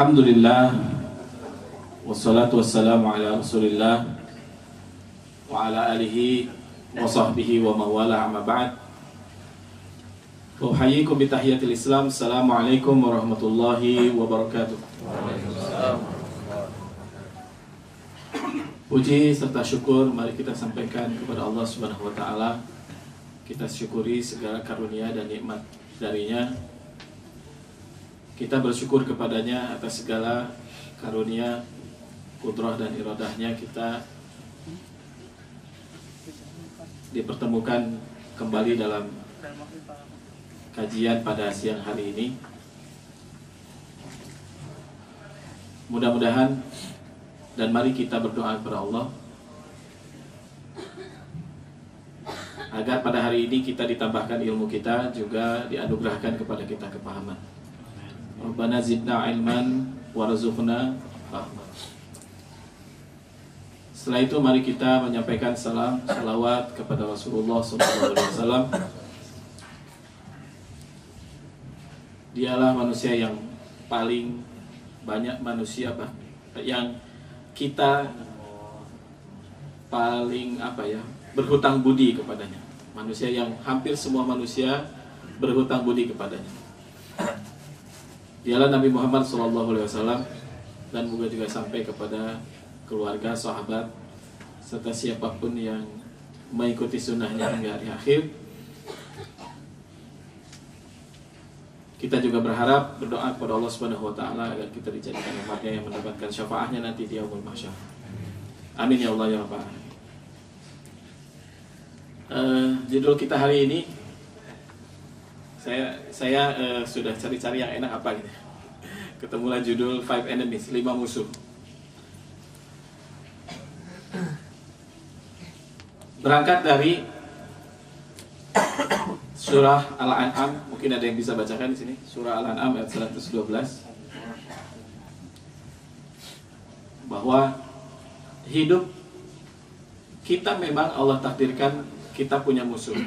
Alhamdulillah, wassalatu wassalamu ala rasulillah wa ala alihi wa sahbihi wa mawala amma ba'd. Uhayyikum bitahiyatil Islam. Assalamualaikum warahmatullahi wabarakatuh. Puji serta syukur mari kita sampaikan kepada Allah Subhanahu wa taala. Kita syukuri segala karunia dan nikmat darinya. Kita bersyukur kepadanya atas segala karunia, kudrah dan iradahnya. Kita dipertemukan kembali dalam kajian pada siang hari ini. Mudah-mudahan dan mari kita berdoa kepada Allah agar pada hari ini kita ditambahkan ilmu kita, juga dianugerahkan kepada kita kepahaman. Rabbana zidna ilman warzuqna fahma. Setelah itu mari kita menyampaikan salam salawat kepada Rasulullah SAW. Dialah manusia yang paling banyak manusia yang kita paling berhutang budi kepadanya. Manusia yang hampir semua manusia berhutang budi kepadanya. Dialah Nabi Muhammad SAW, dan moga juga sampai kepada keluarga, sahabat, serta siapapun yang mengikuti sunnahnya hingga hari akhir. Kita juga berharap, berdoa kepada Allah Subhanahu wa taala agar kita dijadikan umatnya yang mendapatkan syafaatnya nanti di yaumul mahsyar. Amin ya Allah ya Rabbal alamin. Judul kita hari ini, saya sudah cari-cari yang enak apa gitu. Ketemulah judul 5 Enemies, 5 musuh. Berangkat dari surah Al-An'am, mungkin ada yang bisa bacakan di sini. Surah Al-An'am ayat 112. Bahwa hidup kita memang Allah takdirkan kita punya musuh.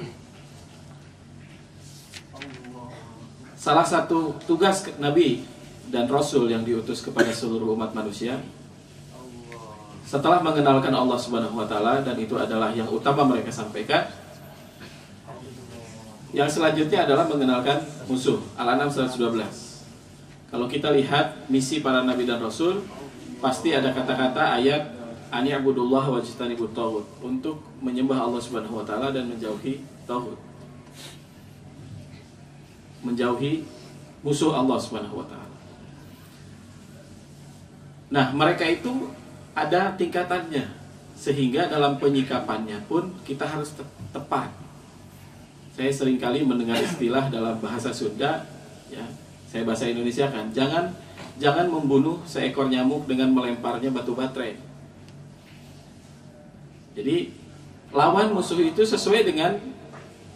Salah satu tugas Nabi dan Rasul yang diutus kepada seluruh umat manusia, setelah mengenalkan Allah Subhanahu wa taala, dan itu adalah yang utama mereka sampaikan, yang selanjutnya adalah mengenalkan musuh. Al-An'am 112. Kalau kita lihat misi para nabi dan rasul, pasti ada kata-kata ayat ani'budullah wajtanibut taghut, untuk menyembah Allah Subhanahu wa taala dan menjauhi tauhid, menjauhi musuh Allah Subhanahu wa taala. Nah, mereka itu ada tingkatannya, sehingga dalam penyikapannya pun kita harus tepat. Saya seringkali mendengar istilah dalam bahasa Sunda, ya, saya bahasa Indonesia kan, jangan membunuh seekor nyamuk dengan melemparnya batu baterai. Jadi lawan musuh itu sesuai dengan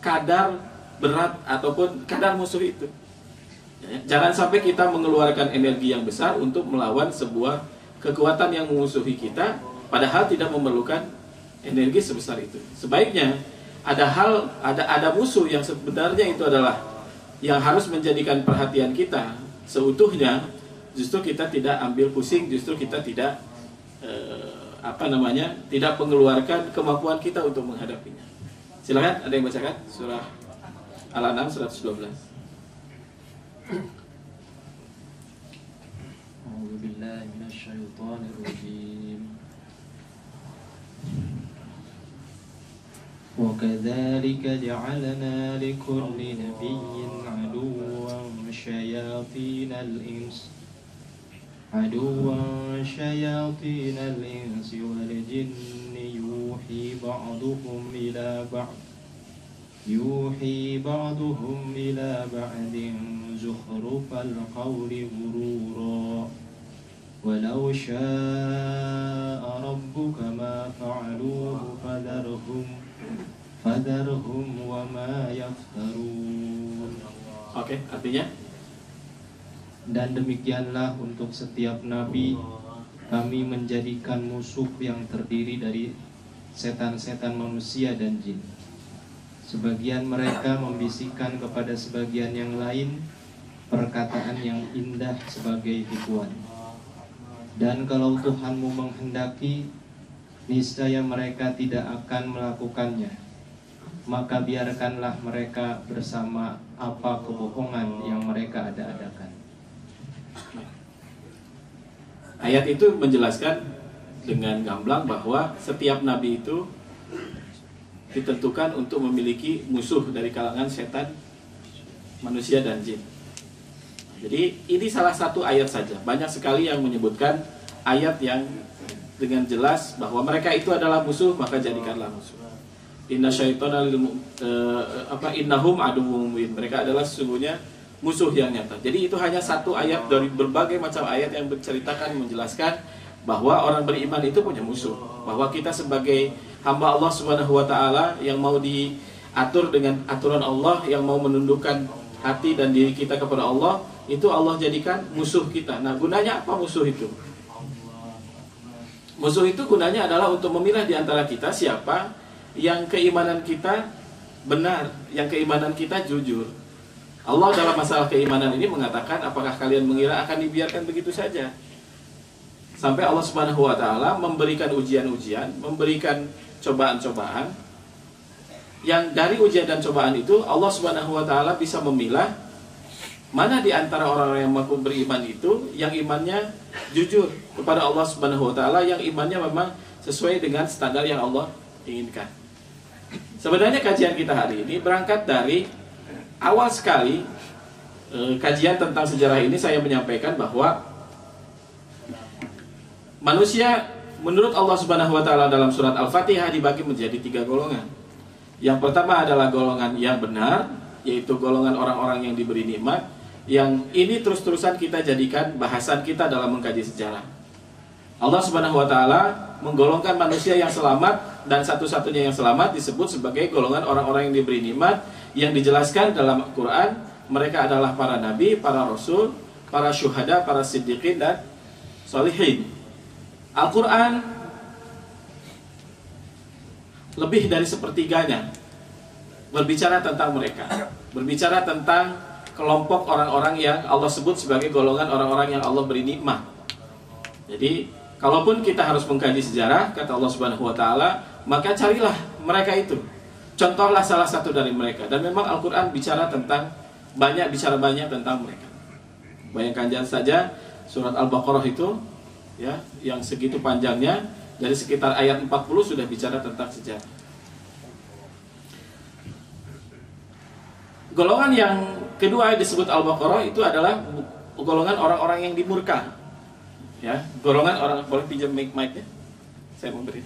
kadar berat ataupun kadar musuh itu. Jangan sampai kita mengeluarkan energi yang besar untuk melawan sebuah kekuatan yang memusuhi kita, padahal tidak memerlukan energi sebesar itu. Sebaiknya ada musuh yang sebenarnya itu adalah yang harus menjadikan perhatian kita seutuhnya. Justru kita tidak ambil pusing, justru kita tidak tidak mengeluarkan kemampuan kita untuk menghadapinya. Silakan, ada yang bacakan surah Al-An'am 112. A'udzu billahi minasyaitonir rajim. Wa kadzalika ja'alna likulli nabiyyin 'aduwwan syayatinal ins wal jinni yuhi ba'duhum ila ba'din zukhrufal qawli ghurura walau syaa rabbuka ma fa'aluhu fadharhum wa ma yaftarun. Oke, artinya, dan demikianlah untuk setiap nabi kami menjadikan musuh yang terdiri dari setan-setan manusia dan jin. Sebagian mereka membisikkan kepada sebagian yang lain perkataan yang indah sebagai tipuan. Dan kalau Tuhanmu menghendaki, niscaya mereka tidak akan melakukannya. Maka biarkanlah mereka bersama apa kebohongan yang mereka ada-adakan. Ayat itu menjelaskan dengan gamblang bahwa setiap nabi itu ditentukan untuk memiliki musuh dari kalangan setan, manusia dan jin. Jadi ini salah satu ayat saja. Banyak sekali yang menyebutkan ayat yang dengan jelas bahwa mereka itu adalah musuh, maka jadikanlah musuh. Inna syaitana innahum aduwwum mubin. Mereka adalah sesungguhnya musuh yang nyata. Jadi itu hanya satu ayat dari berbagai macam ayat yang menceritakan, menjelaskan bahwa orang beriman itu punya musuh. Bahwa kita sebagai hamba Allah Subhanahu wa taala yang mau diatur dengan aturan Allah, yang mau menundukkan hati dan diri kita kepada Allah, itu Allah jadikan musuh kita. Nah, gunanya apa musuh itu? Musuh itu gunanya adalah untuk memilah di antara kita siapa yang keimanan kita benar, yang keimanan kita jujur. Allah dalam masalah keimanan ini mengatakan, apakah kalian mengira akan dibiarkan begitu saja? Sampai Allah Subhanahu wa taala memberikan ujian-ujian, memberikan cobaan-cobaan, yang dari ujian dan cobaan itu Allah Subhanahu wa taala bisa memilah mana di antara orang-orang yang mampu beriman itu yang imannya jujur kepada Allah Subhanahu wa taala, yang imannya memang sesuai dengan standar yang Allah inginkan. Sebenarnya kajian kita hari ini berangkat dari awal sekali kajian tentang sejarah ini. Saya menyampaikan bahwa manusia menurut Allah Subhanahu wa taala dalam surat Al-Fatihah dibagi menjadi 3 golongan. Yang pertama adalah golongan yang benar, yaitu golongan orang-orang yang diberi nikmat. Yang ini terus-terusan kita jadikan bahasan kita dalam mengkaji sejarah. Allah Subhanahu wa taala menggolongkan manusia yang selamat, dan satu-satunya yang selamat disebut sebagai golongan orang-orang yang diberi nikmat, yang dijelaskan dalam Al-Quran. Mereka adalah para nabi, para rasul, para syuhada, para siddiqin dan sholihin. Al-Quran lebih dari sepertiganya berbicara tentang mereka, berbicara tentang kelompok orang-orang yang Allah sebut sebagai golongan orang-orang yang Allah beri nikmat. Jadi, kalaupun kita harus mengkaji sejarah, kata Allah Subhanahu wa taala, maka carilah mereka itu. Contohlah salah satu dari mereka. Dan memang Al-Quran bicara banyak tentang mereka. Bayangkan saja surat Al-Baqarah itu, ya, yang segitu panjangnya, dari sekitar ayat 40 sudah bicara tentang sejarah. Golongan yang kedua disebut Al-Baqarah itu adalah golongan orang-orang yang dimurka. Ya, golongan orang, boleh pinjam mic-nya? Saya memberi.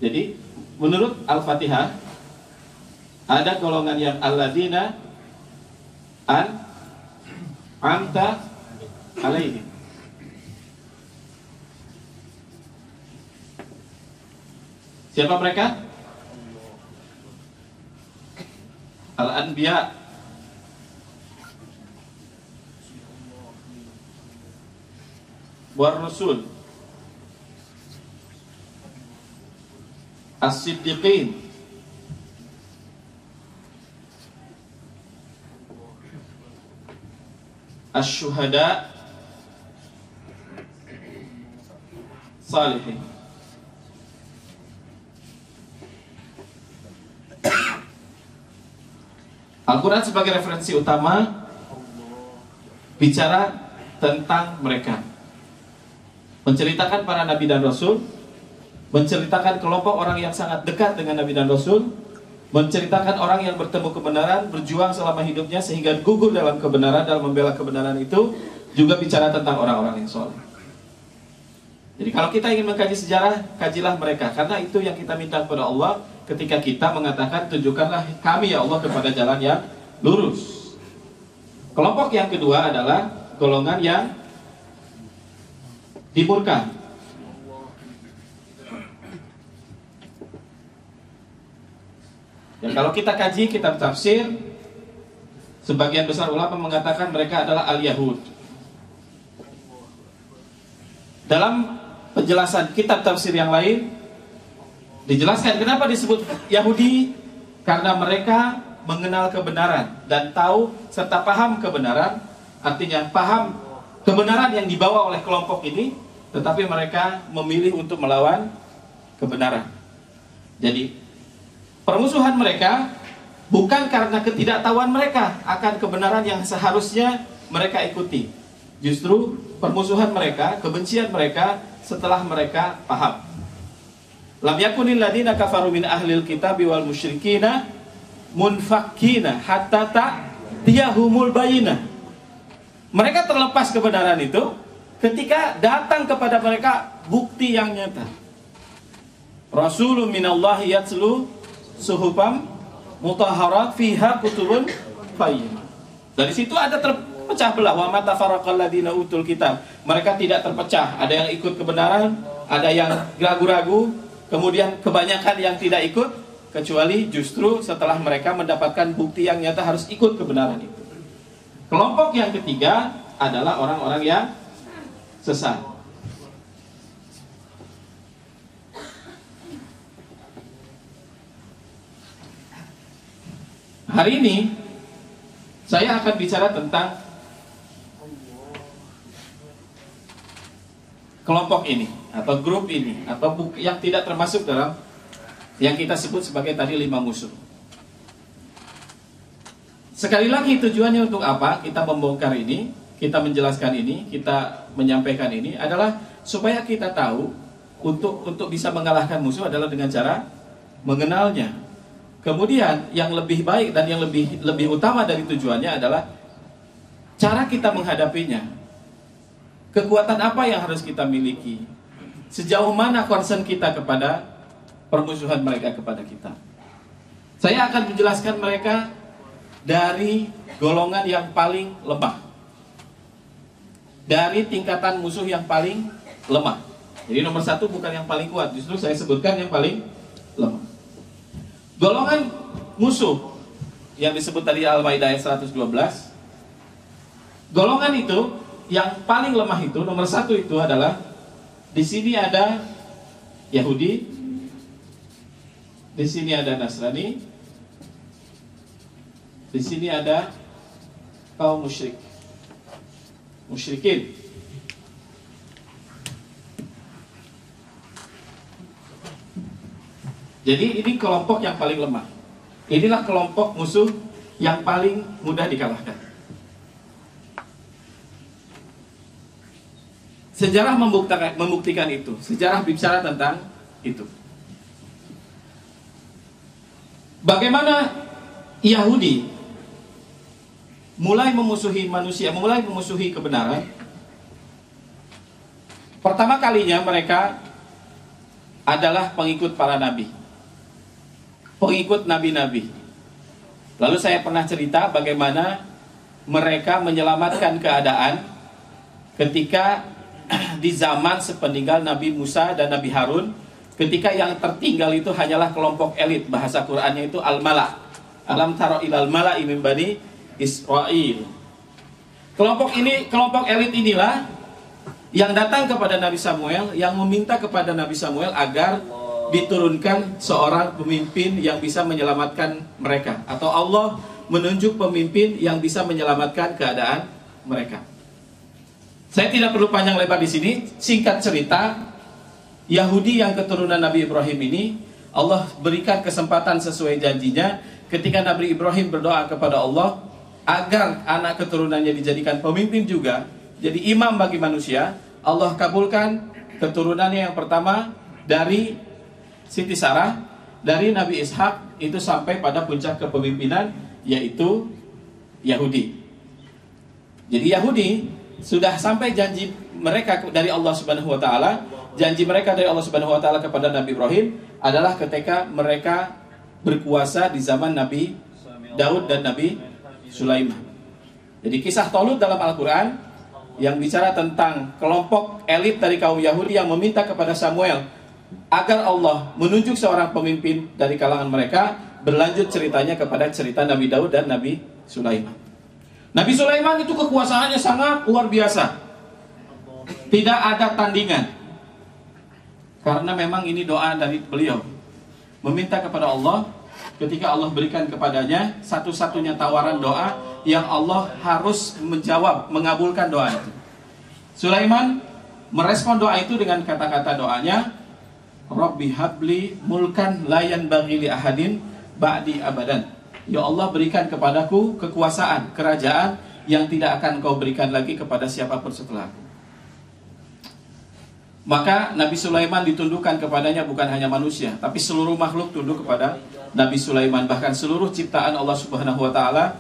Jadi, menurut Al-Fatihah ada golongan yang alladzina amta alaihim. Siapa mereka? Al-Anbiya, war Rasul, As-Siddiqin, Asy-Syuhada, Salihin. Al-Quran sebagai referensi utama bicara tentang mereka, menceritakan para nabi dan rasul, menceritakan kelompok orang yang sangat dekat dengan nabi dan rasul, menceritakan orang yang bertemu kebenaran, berjuang selama hidupnya sehingga gugur dalam kebenaran, dalam membela kebenaran itu, juga bicara tentang orang-orang yang soleh. Jadi kalau kita ingin mengkaji sejarah, kajilah mereka, karena itu yang kita minta kepada Allah ketika kita mengatakan, tunjukkanlah kami ya Allah kepada jalan yang lurus. Kelompok yang kedua adalah golongan yang dimurka. Dan kalau kita kaji kitab tafsir, sebagian besar ulama mengatakan mereka adalah al-Yahud. Dalam penjelasan kitab tafsir yang lain, Dijelaskan kenapa disebut Yahudi, karena mereka mengenal kebenaran dan tahu serta paham kebenaran. Artinya paham kebenaran yang dibawa oleh kelompok ini, tetapi mereka memilih untuk melawan kebenaran. Jadi permusuhan mereka bukan karena ketidaktahuan mereka akan kebenaran yang seharusnya mereka ikuti. Justru permusuhan mereka, kebencian mereka setelah mereka paham. Lam yakunil ladina kafaru min ahlil kitabi wal musyrikina munfakkina hatta ta'tiyahumul bayyinah. Mereka terlepas kebenaran itu ketika datang kepada mereka bukti yang nyata. Rasulun minallahi yatslu suhufam mutahharat fiha kutubun qayyimah. Dari situ ada terpecah belah. Wa ma tafarraqal ladina utul kitab. Mereka tidak terpecah. Ada yang ikut kebenaran, ada yang ragu-ragu, kemudian kebanyakan yang tidak ikut, kecuali justru setelah mereka mendapatkan bukti yang nyata harus ikut kebenaran itu. Kelompok yang ketiga adalah orang-orang yang sesat. Hari ini saya akan bicara tentang kelompok ini atau grup ini atau yang tidak termasuk dalam yang kita sebut sebagai tadi 5 musuh. Sekali lagi tujuannya untuk apa? Kita membongkar ini, kita menjelaskan ini, kita menyampaikan ini adalah supaya kita tahu untuk bisa mengalahkan musuh adalah dengan cara mengenalnya. Kemudian yang lebih baik dan yang lebih utama dari tujuannya adalah cara kita menghadapinya. Kekuatan apa yang harus kita miliki? Sejauh mana concern kita kepada permusuhan mereka kepada kita? Saya akan menjelaskan mereka dari golongan yang paling lemah, dari tingkatan musuh yang paling lemah. Jadi nomor 1 bukan yang paling kuat, justru saya sebutkan yang paling lemah. Golongan musuh yang disebut tadi Al-Maidah ayat 112, golongan itu yang paling lemah itu nomor 1 itu adalah di sini ada Yahudi, di sini ada Nasrani, di sini ada kaum musyrikin. Jadi ini kelompok yang paling lemah. Inilah kelompok musuh yang paling mudah dikalahkan. Sejarah membuktikan itu. Sejarah bicara tentang itu. Bagaimana Yahudi mulai memusuhi manusia, mulai memusuhi kebenaran. Pertama kalinya mereka adalah pengikut para nabi, pengikut nabi-nabi. Lalu saya pernah cerita bagaimana mereka menyelamatkan keadaan ketika di zaman sepeninggal Nabi Musa dan Nabi Harun, ketika yang tertinggal itu hanyalah kelompok elit, bahasa Qur'annya itu al-mala. Alam taro ilal mala'i min bani Israil. Kelompok elit inilah yang datang kepada Nabi Samuel, yang meminta kepada Nabi Samuel agar diturunkan seorang pemimpin yang bisa menyelamatkan mereka, atau Allah menunjuk pemimpin yang bisa menyelamatkan keadaan mereka. Saya tidak perlu panjang lebar di sini. Singkat cerita, Yahudi yang keturunan Nabi Ibrahim ini Allah berikan kesempatan sesuai janjinya ketika Nabi Ibrahim berdoa kepada Allah agar anak keturunannya dijadikan pemimpin juga, jadi imam bagi manusia. Allah kabulkan keturunannya yang pertama dari Siti Sarah, dari Nabi Ishak, itu sampai pada puncak kepemimpinan, yaitu Yahudi. Jadi Yahudi sudah sampai janji mereka dari Allah Subhanahu wa taala. Janji mereka dari Allah Subhanahu wa taala kepada Nabi Ibrahim adalah ketika mereka berkuasa di zaman Nabi Daud dan Nabi Sulaiman. Jadi kisah Talut dalam Al-Quran yang bicara tentang kelompok elit dari kaum Yahudi yang meminta kepada Samuel agar Allah menunjuk seorang pemimpin dari kalangan mereka, berlanjut ceritanya kepada cerita Nabi Daud dan Nabi Sulaiman. Nabi Sulaiman itu kekuasaannya sangat luar biasa, tidak ada tandingan, karena memang ini doa dari beliau. meminta kepada Allah ketika Allah berikan kepadanya satu-satunya tawaran doa yang Allah harus menjawab, mengabulkan doa itu. Sulaiman merespon doa itu dengan kata-kata doanya, Rabbi habli mulkan la yanbaghi li ahadin ba'di abadan. Ya Allah, berikan kepadaku kekuasaan, kerajaan yang tidak akan kau berikan lagi kepada siapapun setelahku. Maka Nabi Sulaiman ditundukkan kepadanya bukan hanya manusia, tapi seluruh makhluk tunduk kepada Nabi Sulaiman. Bahkan seluruh ciptaan Allah Subhanahu wa ta'ala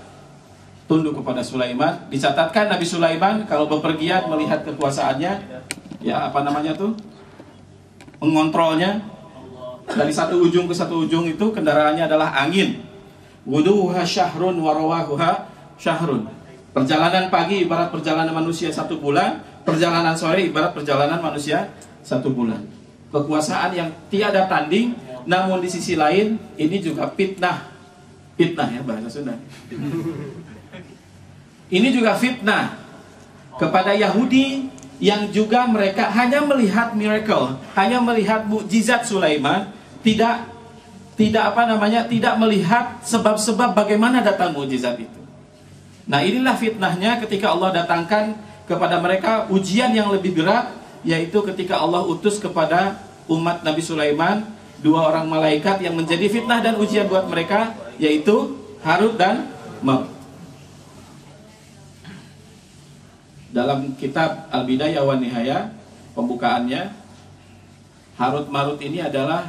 tunduk kepada Sulaiman. Dicatatkan Nabi Sulaiman kalau bepergian melihat kekuasaannya, ya apa namanya tuh, mengontrolnya dari satu ujung ke satu ujung itu kendaraannya adalah angin. Wuduha syahrun warawahuha syahrun. Perjalanan pagi ibarat perjalanan manusia 1 bulan, perjalanan sore ibarat perjalanan manusia 1 bulan. Kekuasaan yang tiada tanding, namun di sisi lain ini juga fitnah. Fitnah ya bahasa Sunda. Ini juga fitnah kepada Yahudi yang juga mereka hanya melihat miracle, hanya melihat mukjizat Sulaiman, tidak melihat sebab-sebab bagaimana datang mukjizat itu. Nah, inilah fitnahnya ketika Allah datangkan kepada mereka ujian yang lebih berat, yaitu ketika Allah utus kepada umat Nabi Sulaiman 2 orang malaikat yang menjadi fitnah dan ujian buat mereka, yaitu Harut dan Marut. Dalam kitab Al-Bidayah wa Nihayah, pembukaannya, Harut Marut ini adalah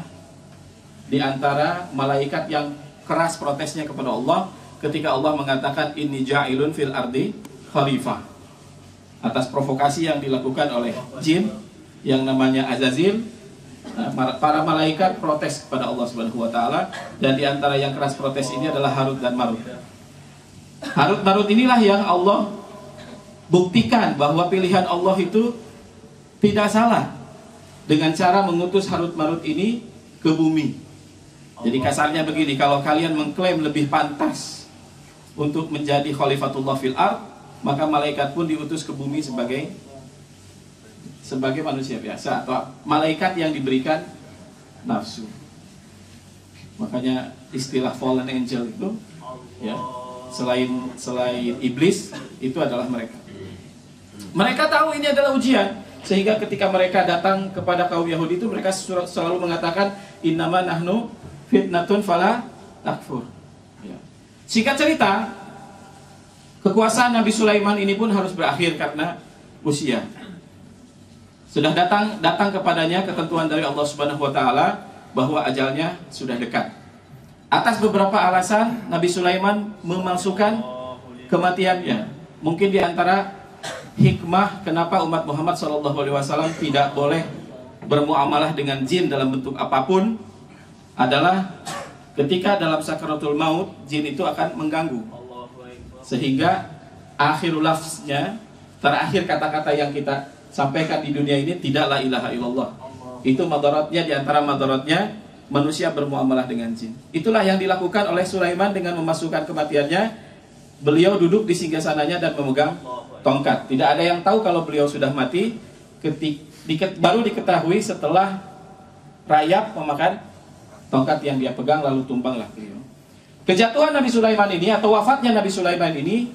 di antara malaikat yang keras protesnya kepada Allah ketika Allah mengatakan inni ja'ilun fil ardi khalifah, atas provokasi yang dilakukan oleh jin yang namanya Azazil. Para malaikat protes kepada Allah Subhanahu wa taala, dan di antara yang keras protes ini adalah Harut dan Marut. Harut Marut inilah yang Allah buktikan bahwa pilihan Allah itu tidak salah dengan cara mengutus Harut Marut ini ke bumi. Jadi kasarnya begini, kalau kalian mengklaim lebih pantas untuk menjadi khalifatullah fil ard, maka malaikat pun diutus ke bumi sebagai manusia biasa, atau malaikat yang diberikan nafsu. Makanya istilah fallen angel itu, ya, selain iblis, itu adalah mereka. Mereka tahu ini adalah ujian, sehingga ketika mereka datang kepada kaum Yahudi itu, mereka selalu mengatakan innama nahnu fitnatun fala takfur. Ya. Singkat cerita, kekuasaan Nabi Sulaiman ini pun harus berakhir karena usia. Sudah datang kepadanya ketentuan dari Allah Subhanahu wa taala bahwa ajalnya sudah dekat. Atas beberapa alasan Nabi Sulaiman memasukkan kematiannya. Mungkin di antara hikmah kenapa umat Muhammad SAW tidak boleh bermuamalah dengan jin dalam bentuk apapun adalah ketika dalam sakaratul maut jin itu akan mengganggu, sehingga akhirul lafznya, terakhir kata-kata yang kita sampaikan di dunia ini tidak la ilaha illallah. Itu madaratnya, di antara madaratnya manusia bermuamalah dengan jin. Itulah yang dilakukan oleh Sulaiman dengan memasukkan kematiannya. Beliau duduk di singgasananya dan memegang tongkat. Tidak ada yang tahu kalau beliau sudah mati, baru diketahui setelah rayap memakan tongkat yang dia pegang, lalu tumbanglah beliau. Kejatuhan Nabi Sulaiman ini atau wafatnya Nabi Sulaiman ini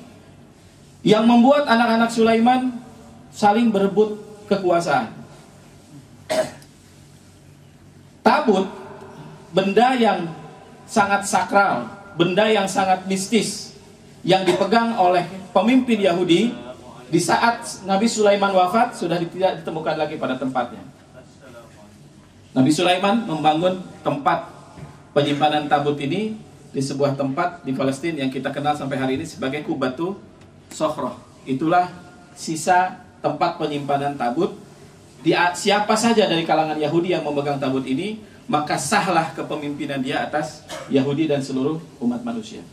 yang membuat anak-anak Sulaiman saling berebut kekuasaan. Tabut, benda yang sangat sakral, benda yang sangat mistis, yang dipegang oleh pemimpin Yahudi, di saat Nabi Sulaiman wafat sudah tidak ditemukan lagi pada tempatnya. Nabi Sulaiman membangun tempat penyimpanan tabut ini di sebuah tempat di Palestina yang kita kenal sampai hari ini sebagai Qubatu Sokhroh. Itulah sisa tempat penyimpanan tabut. Siapa saja dari kalangan Yahudi yang memegang tabut ini, maka sahlah kepemimpinan dia atas Yahudi dan seluruh umat manusia.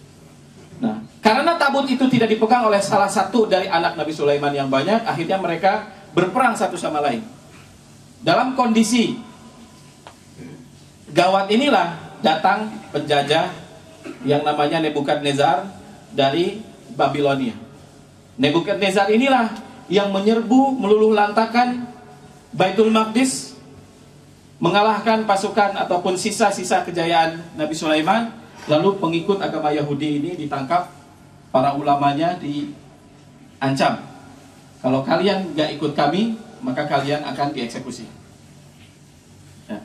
Nah, karena tabut itu tidak dipegang oleh salah satu dari anak Nabi Sulaiman yang banyak, akhirnya mereka berperang satu sama lain. Dalam kondisi gawat inilah datang penjajah yang namanya Nebukadnezar dari Babilonia. Nebukadnezar inilah yang menyerbu, meluluh lantakan Baitul Maqdis, mengalahkan pasukan ataupun sisa-sisa kejayaan Nabi Sulaiman. Lalu pengikut agama Yahudi ini ditangkap, para ulamanya diancam. Kalau kalian gak ikut kami, maka kalian akan dieksekusi. Ya.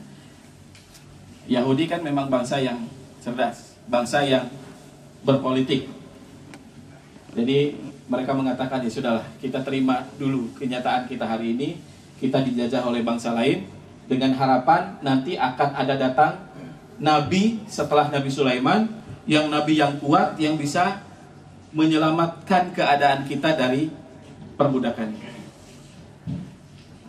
Yahudi kan memang bangsa yang cerdas, bangsa yang berpolitik. Jadi mereka mengatakan, ya sudahlah, kita terima dulu kenyataan kita hari ini, kita dijajah oleh bangsa lain, dengan harapan nanti akan ada datang nabi setelah Nabi Sulaiman, yang nabi yang kuat, yang bisa menyelamatkan keadaan kita dari perbudakan.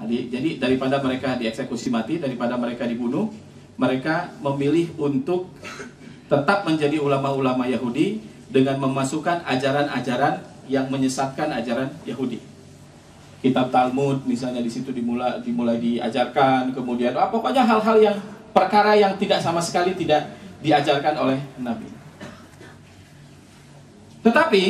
Jadi daripada mereka dieksekusi mati, daripada mereka dibunuh, mereka memilih untuk tetap menjadi ulama-ulama Yahudi dengan memasukkan ajaran-ajaran yang menyesatkan ajaran Yahudi. Kitab Talmud misalnya di situ dimulai diajarkan, kemudian pokoknya hal-hal yang perkara yang tidak sama sekali tidak diajarkan oleh Nabi. Tetapi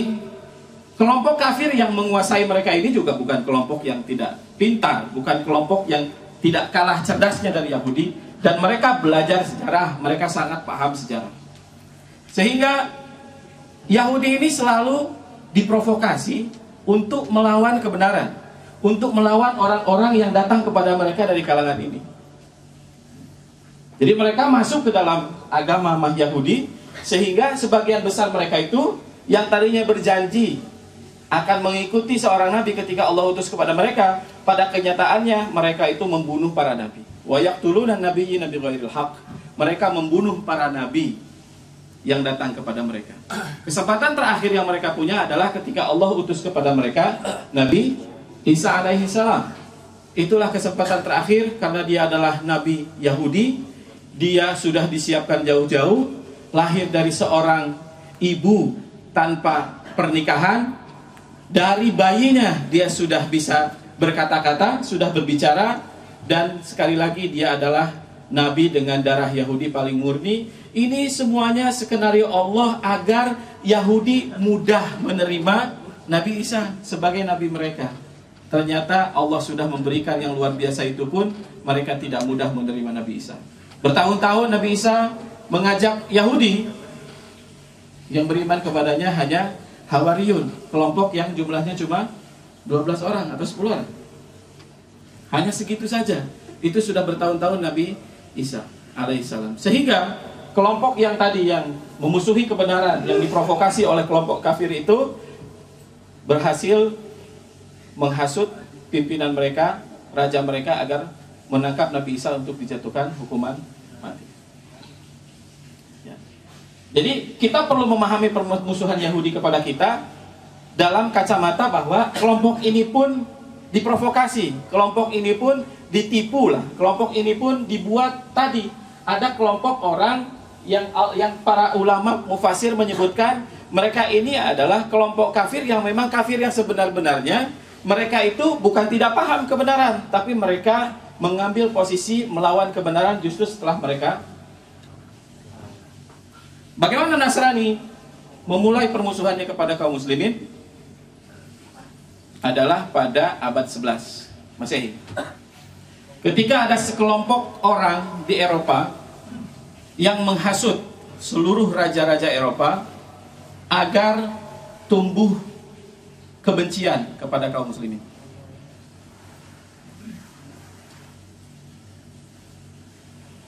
kelompok kafir yang menguasai mereka ini juga bukan kelompok yang tidak pintar, bukan kelompok yang tidak kalah cerdasnya dari Yahudi, dan mereka belajar sejarah, mereka sangat paham sejarah. Sehingga Yahudi ini selalu diprovokasi untuk melawan kebenaran, untuk melawan orang-orang yang datang kepada mereka dari kalangan ini. Jadi mereka masuk ke dalam agama Yahudi, sehingga sebagian besar mereka itu yang tadinya berjanji akan mengikuti seorang nabi ketika Allah utus kepada mereka, pada kenyataannya mereka itu membunuh para nabi. Wa yaqtuluna nabiyyin bighairil haqq. Mereka membunuh para nabi yang datang kepada mereka. Kesempatan terakhir yang mereka punya adalah ketika Allah utus kepada mereka Nabi Isa alaihi salam. Itulah kesempatan terakhir, karena dia adalah nabi Yahudi. Dia sudah disiapkan jauh-jauh, lahir dari seorang ibu tanpa pernikahan. Dari bayinya dia sudah bisa berkata-kata, sudah berbicara, dan sekali lagi dia adalah nabi dengan darah Yahudi paling murni. Ini semuanya skenario Allah agar Yahudi mudah menerima Nabi Isa sebagai nabi mereka. Ternyata Allah sudah memberikan yang luar biasa itu pun mereka tidak mudah menerima Nabi Isa. Bertahun-tahun Nabi Isa mengajak Yahudi, yang beriman kepadanya hanya Hawariyun, kelompok yang jumlahnya cuma 12 orang atau 10 orang. Hanya segitu saja. Itu sudah bertahun-tahun Nabi Isa alaihissalam. Sehingga kelompok yang tadi yang memusuhi kebenaran, yang diprovokasi oleh kelompok kafir itu, berhasil menghasut pimpinan mereka, raja mereka, agar menangkap Nabi Isa untuk dijatuhkan hukuman mati. Ya. Jadi kita perlu memahami permusuhan Yahudi kepada kita dalam kacamata bahwa kelompok ini pun diprovokasi, kelompok ini pun ditipu lah, kelompok ini pun dibuat tadi. Ada kelompok orang yang para ulama mufasir menyebutkan mereka ini adalah kelompok kafir yang memang kafir yang sebenar-benarnya. Mereka itu bukan tidak paham kebenaran, tapi mereka mengambil posisi melawan kebenaran justru setelah mereka. Bagaimana Nasrani memulai permusuhannya kepada kaum muslimin? Adalah pada abad 11 Masehi. Ketika ada sekelompok orang di Eropa yang menghasut seluruh raja-raja Eropa agar tumbuh kebencian kepada kaum muslimin.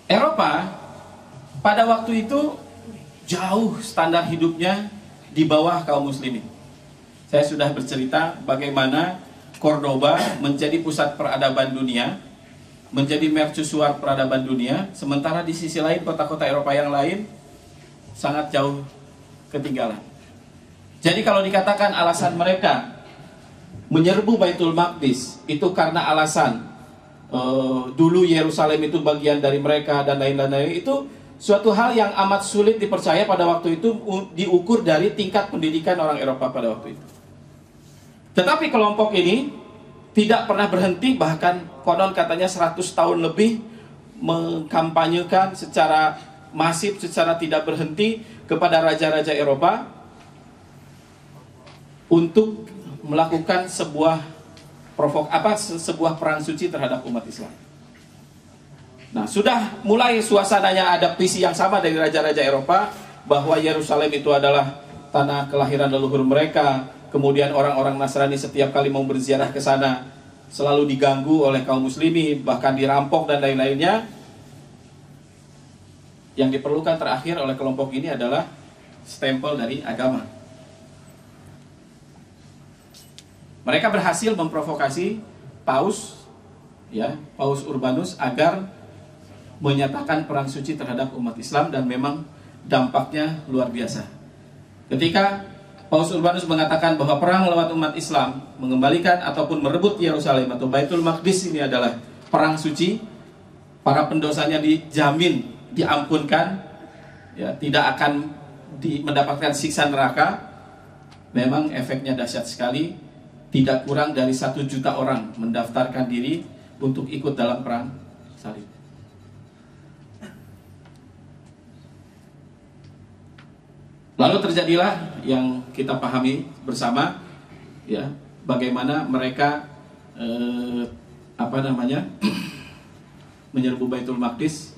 Eropa pada waktu itu jauh standar hidupnya di bawah kaum muslimin. Saya sudah bercerita bagaimana Cordoba menjadi pusat peradaban dunia, menjadi mercusuar peradaban dunia, sementara di sisi lain kota-kota Eropa yang lain sangat jauh ketinggalan. Jadi kalau dikatakan alasan mereka menyerbu Baitul Maqdis itu karena alasan dulu Yerusalem itu bagian dari mereka dan lain-lain, itu suatu hal yang amat sulit dipercaya pada waktu itu, diukur dari tingkat pendidikan orang Eropa pada waktu itu. Tetapi kelompok ini tidak pernah berhenti, bahkan konon katanya 100 tahun lebih mengkampanyekan secara masif, secara tidak berhenti kepada raja-raja Eropa untuk melakukan sebuah perang suci terhadap umat Islam. Nah, sudah mulai suasananya ada visi yang sama dari raja-raja Eropa, bahwa Yerusalem itu adalah tanah kelahiran leluhur mereka. Kemudian orang-orang Nasrani setiap kali mau berziarah ke sana selalu diganggu oleh kaum muslimin, bahkan dirampok dan lain-lainnya. Yang diperlukan terakhir oleh kelompok ini adalah stempel dari agama. Mereka berhasil memprovokasi Paus Urbanus agar menyatakan perang suci terhadap umat Islam, dan memang dampaknya luar biasa. Ketika Paus Urbanus mengatakan bahwa perang melawan umat Islam, mengembalikan ataupun merebut Yerusalem atau Baitul Maqdis ini adalah perang suci, para pendosanya dijamin diampunkan, ya, tidak akan mendapatkan siksa neraka. Memang efeknya dahsyat sekali. Tidak kurang dari 1 juta orang mendaftarkan diri untuk ikut dalam perang salib. Lalu terjadilah yang kita pahami bersama, ya, bagaimana mereka menyerbu Baitul Maqdis,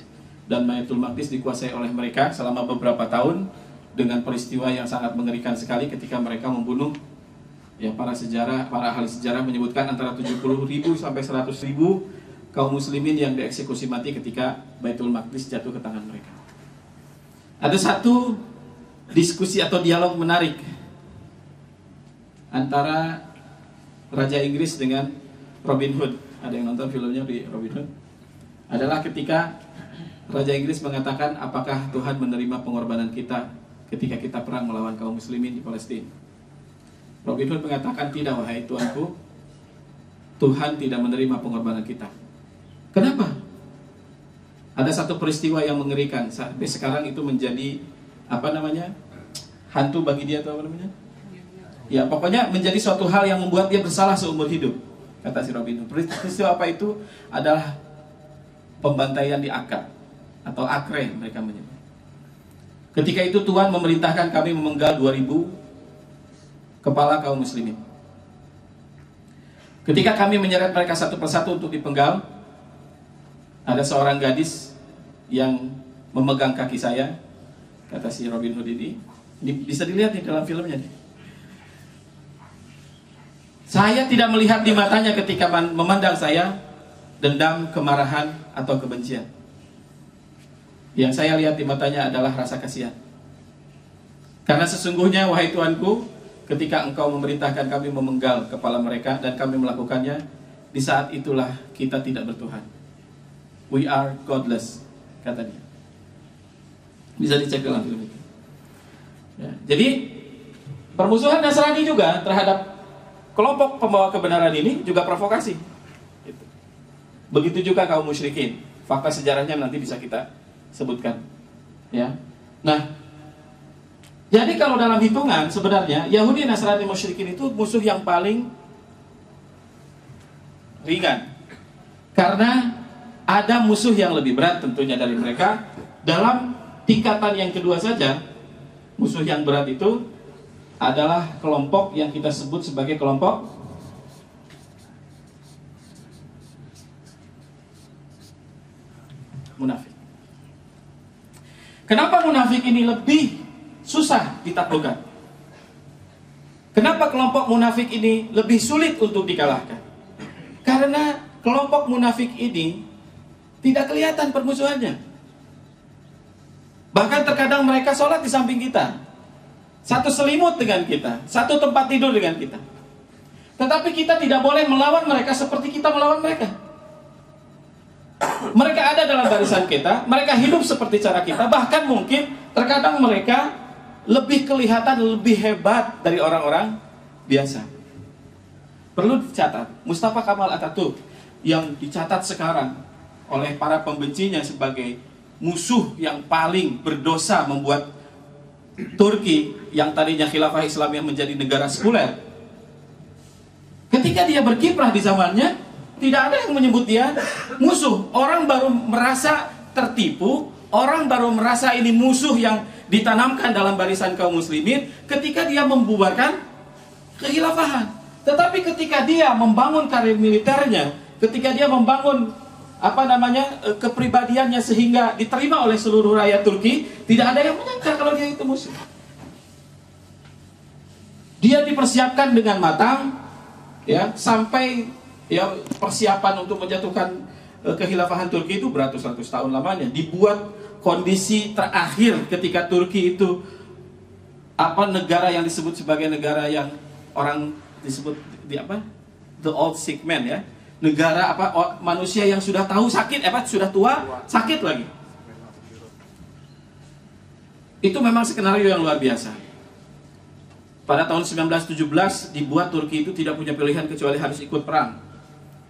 dan Baitul Maqdis dikuasai oleh mereka selama beberapa tahun dengan peristiwa yang sangat mengerikan sekali ketika mereka membunuh, ya, para ahli sejarah menyebutkan antara 70.000 sampai 100.000 kaum muslimin yang dieksekusi mati ketika Baitul Maqdis jatuh ke tangan mereka. Ada satu diskusi atau dialog menarik antara Raja Inggris dengan Robin Hood. Ada yang nonton filmnya di Robin Hood? Adalah ketika Raja Inggris mengatakan, apakah Tuhan menerima pengorbanan kita ketika kita perang melawan kaum muslimin di Palestina? Robin Hood mengatakan, tidak wahai tuanku, Tuhan tidak menerima pengorbanan kita. Kenapa? Ada satu peristiwa yang mengerikan, sampai sekarang itu menjadi hantu bagi dia, atau ya, pokoknya menjadi suatu hal yang membuat dia bersalah seumur hidup, kata si Robin Hood. Peristiwa apa itu? Adalah pembantaian di Akkad atau Acre mereka menyebut. Ketika itu Tuhan memerintahkan kami memenggal 2.000 kepala kaum muslimin. Ketika kami menyeret mereka satu persatu untuk dipenggal, ada seorang gadis yang memegang kaki saya, kata si Robin Hood ini bisa dilihat nih dalam filmnya nih. Saya tidak melihat di matanya ketika memandang saya dendam, kemarahan, atau kebencian. Yang saya lihat di matanya adalah rasa kasihan. Karena sesungguhnya, wahai Tuanku, ketika Engkau memerintahkan kami memenggal kepala mereka dan kami melakukannya, di saat itulah kita tidak bertuhan. We are godless, kata dia. Bisa dicek dalam film itu. Ya, jadi permusuhan Nasrani juga terhadap kelompok pembawa kebenaran ini juga provokasi. Begitu juga kaum musyrikin. Fakta sejarahnya nanti bisa kita sebutkan. Ya. Nah, jadi kalau dalam hitungan sebenarnya Yahudi, Nasrani, musyrikin itu musuh yang paling ringan. Karena ada musuh yang lebih berat tentunya dari mereka. Dalam tingkatan yang kedua saja, musuh yang berat itu adalah kelompok yang kita sebut sebagai kelompok munafik. Kenapa munafik ini lebih susah ditaklukkan? Kenapa kelompok munafik ini lebih sulit untuk dikalahkan? Karena kelompok munafik ini tidak kelihatan permusuhannya. Bahkan terkadang mereka sholat di samping kita, satu selimut dengan kita, satu tempat tidur dengan kita. Tetapi kita tidak boleh melawan mereka seperti kita melawan mereka. Mereka ada dalam barisan kita, mereka hidup seperti cara kita. Bahkan mungkin terkadang mereka lebih kelihatan, lebih hebat dari orang-orang biasa. Perlu dicatat, Mustafa Kamal Atatürk yang dicatat sekarang oleh para pembencinya sebagai musuh yang paling berdosa membuat Turki yang tadinya khilafah Islam yang menjadi negara sekuler. Ketika dia berkiprah di zamannya, tidak ada yang menyebut dia musuh. Orang baru merasa tertipu, orang baru merasa ini musuh yang ditanamkan dalam barisan kaum muslimin ketika dia membubarkan kekhilafahan. Tetapi ketika dia membangun karir militernya, ketika dia membangun kepribadiannya sehingga diterima oleh seluruh rakyat Turki, tidak ada yang menyangka kalau dia itu muslim. Dia dipersiapkan dengan matang, ya, sampai ya persiapan untuk menjatuhkan kekhilafahan Turki itu beratus-ratus tahun lamanya. Dibuat kondisi terakhir ketika Turki itu negara yang disebut sebagai negara yang orang disebut the old sick man, ya, negara manusia yang sudah tahu sakit, sudah tua sakit lagi. Itu memang skenario yang luar biasa. Pada tahun 1917 dibuat Turki itu tidak punya pilihan kecuali harus ikut perang.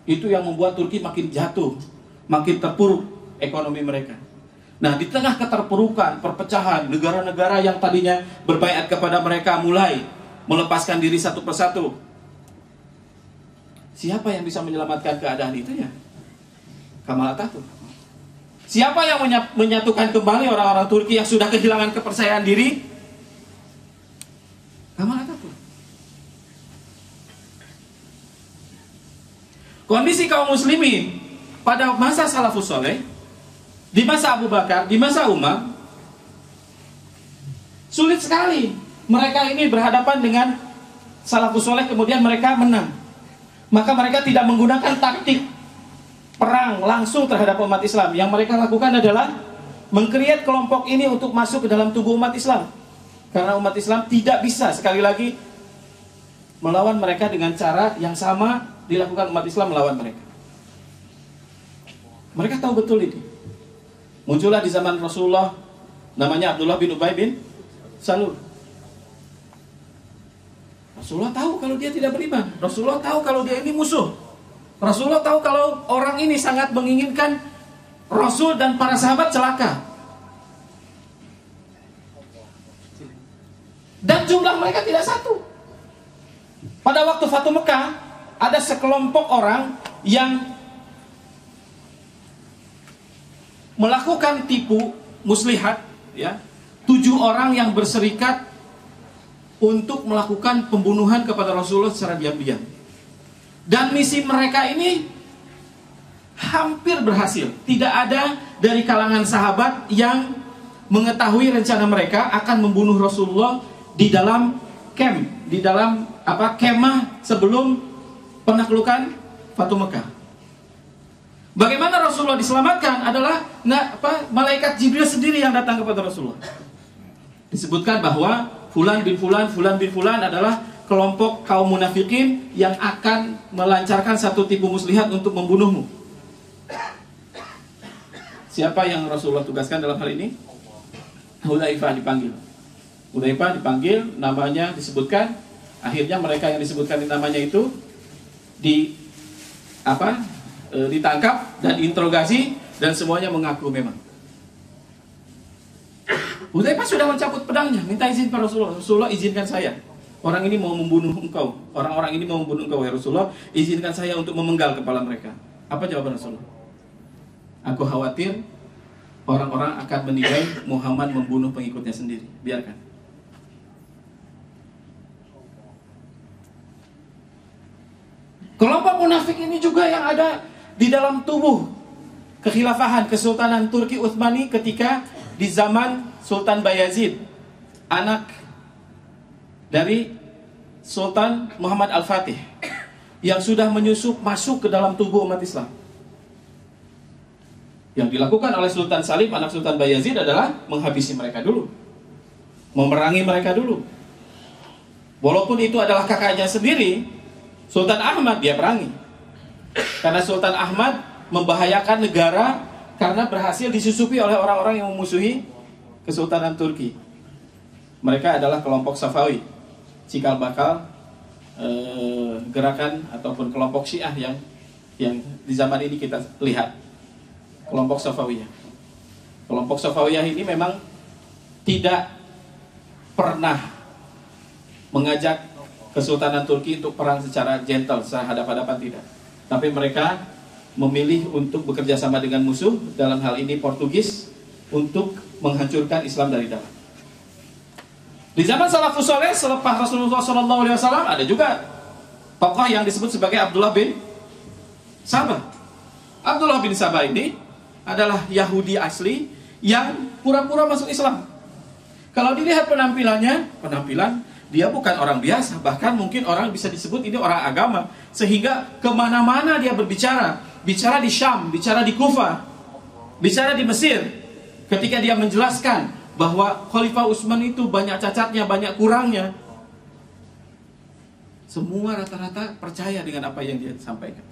Itu yang membuat Turki makin jatuh, makin terpuruk ekonomi mereka. Nah, di tengah keterpurukan, perpecahan, negara-negara yang tadinya berbaiat kepada mereka mulai melepaskan diri satu persatu. Siapa yang bisa menyelamatkan keadaan itu, ya? Kemal Atatürk. Siapa yang menyatukan kembali orang-orang Turki yang sudah kehilangan kepercayaan diri? Kemal Atatürk. Kondisi kaum muslimin pada masa salafus saleh, di masa Abu Bakar, di masa Umar, sulit sekali. Mereka ini berhadapan dengan salafus saleh, kemudian mereka menang. Maka mereka tidak menggunakan taktik perang langsung terhadap umat Islam. Yang mereka lakukan adalah mengkreat kelompok ini untuk masuk ke dalam tubuh umat Islam. Karena umat Islam tidak bisa sekali lagi melawan mereka dengan cara yang sama dilakukan umat Islam melawan mereka. Mereka tahu betul ini. Muncullah di zaman Rasulullah namanya Abdullah bin Ubay bin Salul. Rasulullah tahu kalau dia tidak beriman. Rasulullah tahu kalau dia ini musuh. Rasulullah tahu kalau orang ini sangat menginginkan Rasul dan para sahabat celaka. Dan jumlah mereka tidak satu. Pada waktu Fatu Mekah, ada sekelompok orang yang melakukan tipu muslihat, ya, 7 orang yang berserikat untuk melakukan pembunuhan kepada Rasulullah secara diam-diam. Dan misi mereka ini hampir berhasil. Tidak ada dari kalangan sahabat yang mengetahui rencana mereka akan membunuh Rasulullah di dalam camp, di dalam kemah sebelum penaklukan Fatu Mekah. Bagaimana Rasulullah diselamatkan adalah malaikat Jibril sendiri yang datang kepada Rasulullah. Disebutkan bahwa Fulan bin Fulan adalah kelompok kaum munafikin yang akan melancarkan satu tipu muslihat untuk membunuhmu. Siapa yang Rasulullah tugaskan dalam hal ini? Hudzaifah dipanggil. Hudzaifah dipanggil, namanya disebutkan. Akhirnya mereka yang disebutkan namanya itu ditangkap dan diinterogasi, dan semuanya mengaku memang. Hudzaifah sudah mencabut pedangnya, minta izin pada Rasulullah. Rasulullah, izinkan saya. Orang ini mau membunuh engkau. Orang-orang ini mau membunuh engkau, ya Rasulullah. Izinkan saya untuk memenggal kepala mereka. Apa jawaban Rasulullah? Aku khawatir orang-orang akan menilai Muhammad membunuh pengikutnya sendiri. Biarkan. Kelompok munafik ini juga yang ada di dalam tubuh kekhilafahan Kesultanan Turki Utsmani ketika di zaman Sultan Bayazid, anak dari Sultan Muhammad Al-Fatih, yang sudah menyusup masuk ke dalam tubuh umat Islam. Yang dilakukan oleh Sultan Salim, anak Sultan Bayazid, adalah menghabisi mereka dulu, memerangi mereka dulu. Walaupun itu adalah kakaknya sendiri, Sultan Ahmad dia perangi. Karena Sultan Ahmad membahayakan negara karena berhasil disusupi oleh orang-orang yang memusuhi Kesultanan Turki. Mereka adalah kelompok Safawi, cikal bakal gerakan ataupun kelompok Syiah yang di zaman ini kita lihat. Kelompok Safawiyah. Kelompok Safawiyah ini memang tidak pernah mengajak Kesultanan Turki untuk perang secara gentle, secara hadap-hadapan, tidak. Tapi mereka memilih untuk bekerja sama dengan musuh, dalam hal ini Portugis, untuk menghancurkan Islam dari dalam. Di zaman salafus saleh selepas Rasulullah SAW ada juga tokoh yang disebut sebagai Abdullah bin Sabah. Abdullah bin Sabah ini adalah Yahudi asli yang pura-pura masuk Islam. Kalau dilihat penampilan dia bukan orang biasa, bahkan mungkin orang bisa disebut ini orang agama, sehingga kemana-mana dia berbicara, bicara di Syam, bicara di Kufah, bicara di Mesir, ketika dia menjelaskan bahwa Khalifah Utsman itu banyak cacatnya, banyak kurangnya, semua rata-rata percaya dengan apa yang dia sampaikan.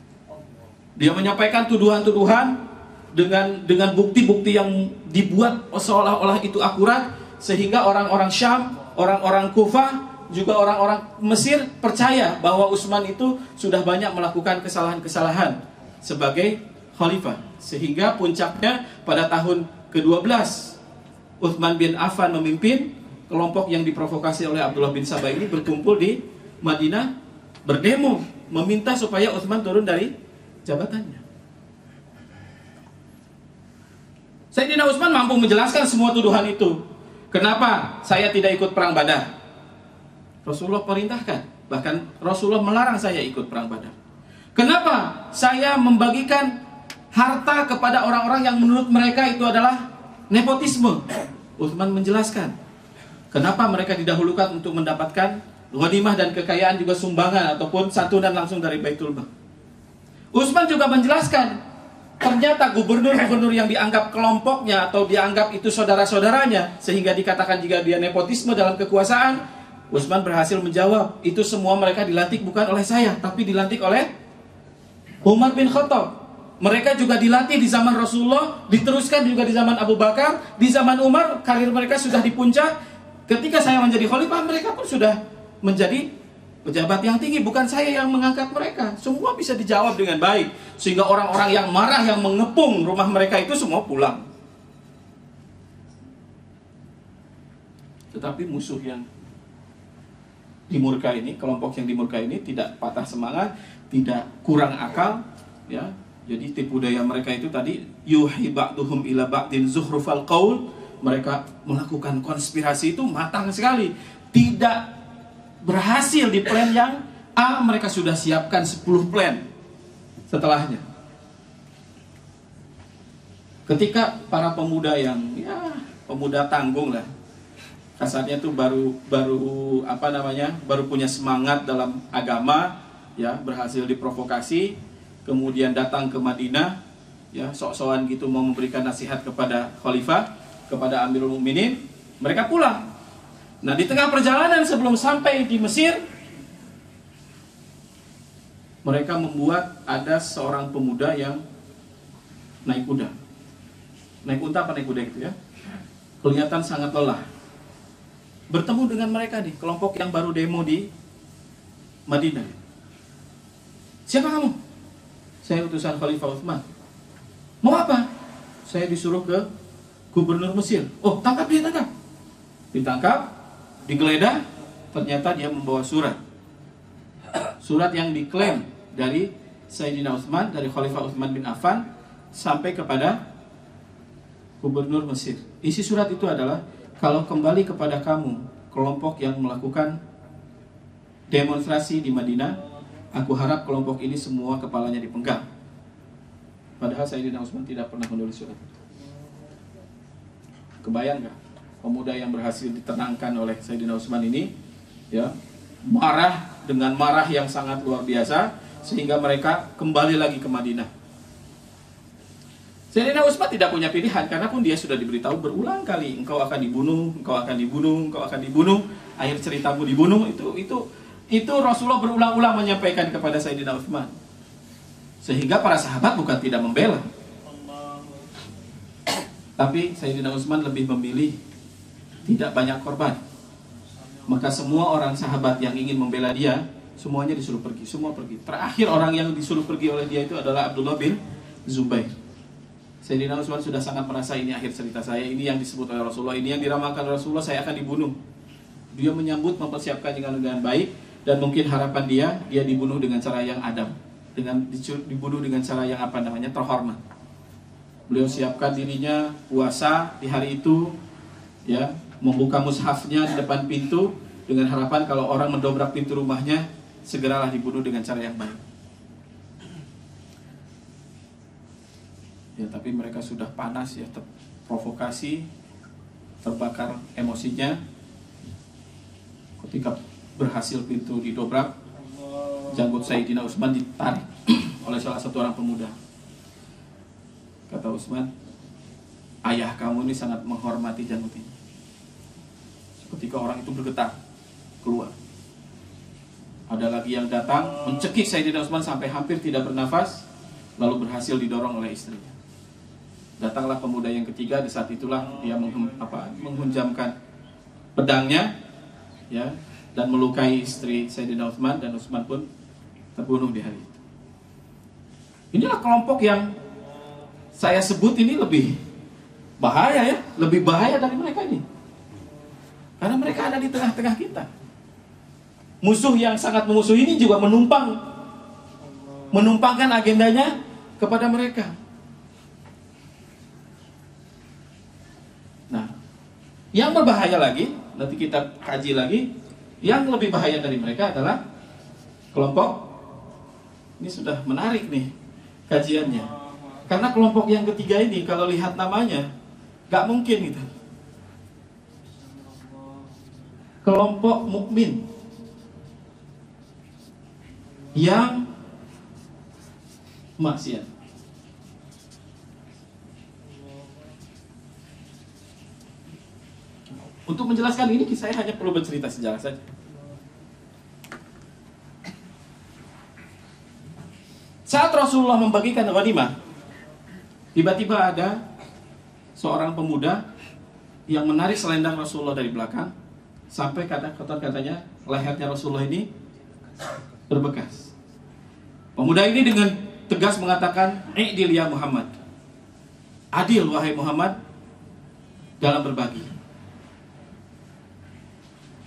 Dia menyampaikan tuduhan-tuduhan dengan bukti-bukti yang dibuat seolah-olah itu akurat, sehingga orang-orang Syam, orang-orang Kufah, juga orang-orang Mesir percaya bahwa Utsman itu sudah banyak melakukan kesalahan-kesalahan sebagai khalifah. Sehingga puncaknya pada tahun ke-12 Utsman bin Affan memimpin kelompok yang diprovokasi oleh Abdullah bin Sabah ini berkumpul di Madinah, berdemo meminta supaya Utsman turun dari jabatannya. Sayyidina Utsman mampu menjelaskan semua tuduhan itu. Kenapa saya tidak ikut perang Badar? Rasulullah perintahkan, bahkan Rasulullah melarang saya ikut perang Badar. Kenapa saya membagikan harta kepada orang-orang yang menurut mereka itu adalah nepotisme? Utsman menjelaskan kenapa mereka didahulukan untuk mendapatkan ghanimah dan kekayaan, juga sumbangan ataupun santunan langsung dari Baitul Mal. Utsman juga menjelaskan ternyata gubernur-gubernur yang dianggap kelompoknya atau dianggap itu saudara-saudaranya, sehingga dikatakan jika dia nepotisme dalam kekuasaan, Utsman berhasil menjawab, itu semua mereka dilantik bukan oleh saya, tapi dilantik oleh Umar bin Khattab. Mereka juga dilatih di zaman Rasulullah, diteruskan juga di zaman Abu Bakar, di zaman Umar, karir mereka sudah di puncak. Ketika saya menjadi khalifah, mereka pun sudah menjadi pejabat yang tinggi, bukan saya yang mengangkat mereka. Semua bisa dijawab dengan baik, sehingga orang-orang yang marah, yang mengepung rumah mereka itu semua pulang. Tetapi musuh yang dimurka ini, kelompok yang dimurka ini tidak patah semangat, tidak kurang akal, ya. Jadi tipu daya mereka itu tadi yuhi ba'duhum ila ba'din zuhrufal qaul, mereka melakukan konspirasi itu matang sekali. Tidak berhasil di plan yang A, mereka sudah siapkan 10 plan setelahnya. Ketika para pemuda yang pemuda tanggung lah, kasarnya tuh baru punya semangat dalam agama, ya, berhasil diprovokasi, kemudian datang ke Madinah, ya, sok-sokan gitu mau memberikan nasihat kepada khalifah, kepada Amirul Mukminin, mereka pulang. Nah, di tengah perjalanan sebelum sampai di Mesir, mereka membuat ada seorang pemuda yang naik kuda. Naik unta apa naik kuda gitu, ya. Kelihatan sangat lelah. Bertemu dengan mereka nih, kelompok yang baru demo di Madinah. Siapa kamu? Saya utusan Khalifah Utsman. Mau apa? Saya disuruh ke gubernur Mesir. Oh, tangkap dia, tangkap. Ditangkap, digeledah, ternyata dia membawa surat. Surat yang diklaim dari Sayyidina Utsman, dari Khalifah Utsman bin Affan, sampai kepada gubernur Mesir. Isi surat itu adalah, kalau kembali kepada kamu, kelompok yang melakukan demonstrasi di Madinah, aku harap kelompok ini semua kepalanya dipenggal. Padahal Sayyidina Utsman tidak pernah menulis surat itu. Kebayang nggak? Pemuda yang berhasil ditenangkan oleh Sayyidina Utsman ini, ya, marah dengan marah yang sangat luar biasa, sehingga mereka kembali lagi ke Madinah. Sayyidina Utsman tidak punya pilihan, karena pun dia sudah diberitahu berulang kali, engkau akan dibunuh, engkau akan dibunuh, engkau akan dibunuh. Akhir ceritamu dibunuh. Itu Rasulullah berulang-ulang menyampaikan kepada Sayyidina Utsman. Sehingga para sahabat bukan tidak membela, tapi Sayyidina Utsman lebih memilih tidak banyak korban. Maka semua orang sahabat yang ingin membela dia, semuanya disuruh pergi, semua pergi. Terakhir orang yang disuruh pergi oleh dia itu adalah Abdullah bin Zubair. Sayyidina Utsman sudah sangat merasa, ini akhir cerita saya, ini yang disebut oleh Rasulullah, ini yang diramalkan Rasulullah, saya akan dibunuh. Dia menyambut, mempersiapkan dengan baik, dan mungkin harapan dia dibunuh dengan cara yang adab, dibunuh dengan cara yang terhormat. Beliau siapkan dirinya puasa di hari itu, ya, membuka mushafnya di depan pintu dengan harapan kalau orang mendobrak pintu rumahnya, segeralah dibunuh dengan cara yang baik. Ya, tapi mereka sudah panas ya, terprovokasi, terbakar emosinya. Ketika berhasil pintu didobrak, janggut Sayyidina Utsman ditarik oleh salah satu orang pemuda. Kata Utsman, ayah kamu ini sangat menghormati janggut ini. Ketika orang itu bergetar keluar, ada lagi yang datang mencekik Sayyidina Utsman sampai hampir tidak bernafas, lalu berhasil didorong oleh istrinya. Datanglah pemuda yang ketiga. Di saat itulah dia menghunjamkan pedangnya, ya, dan melukai istri Sayyidina Utsman, dan Utsman pun terbunuh di hari itu. Inilah kelompok yang saya sebut ini lebih bahaya ya, lebih bahaya dari mereka ini. Karena mereka ada di tengah-tengah kita. Musuh yang sangat memusuhi ini juga menumpangkan agendanya kepada mereka. Nah, yang berbahaya lagi, nanti kita kaji lagi, yang lebih bahaya dari mereka adalah kelompok, ini sudah menarik nih kajiannya. Karena kelompok yang ketiga ini, kalau lihat namanya, gak mungkin gitu. Kelompok mukmin yang maksiat. Untuk menjelaskan ini, saya hanya perlu bercerita sejarah saja. Saat Rasulullah membagikan ghanimah, tiba-tiba ada seorang pemuda yang menarik selendang Rasulullah dari belakang, sampai katanya lehernya Rasulullah ini berbekas. Pemuda ini dengan tegas mengatakan, "I'dil ya Muhammad." Adil wahai Muhammad dalam berbagi.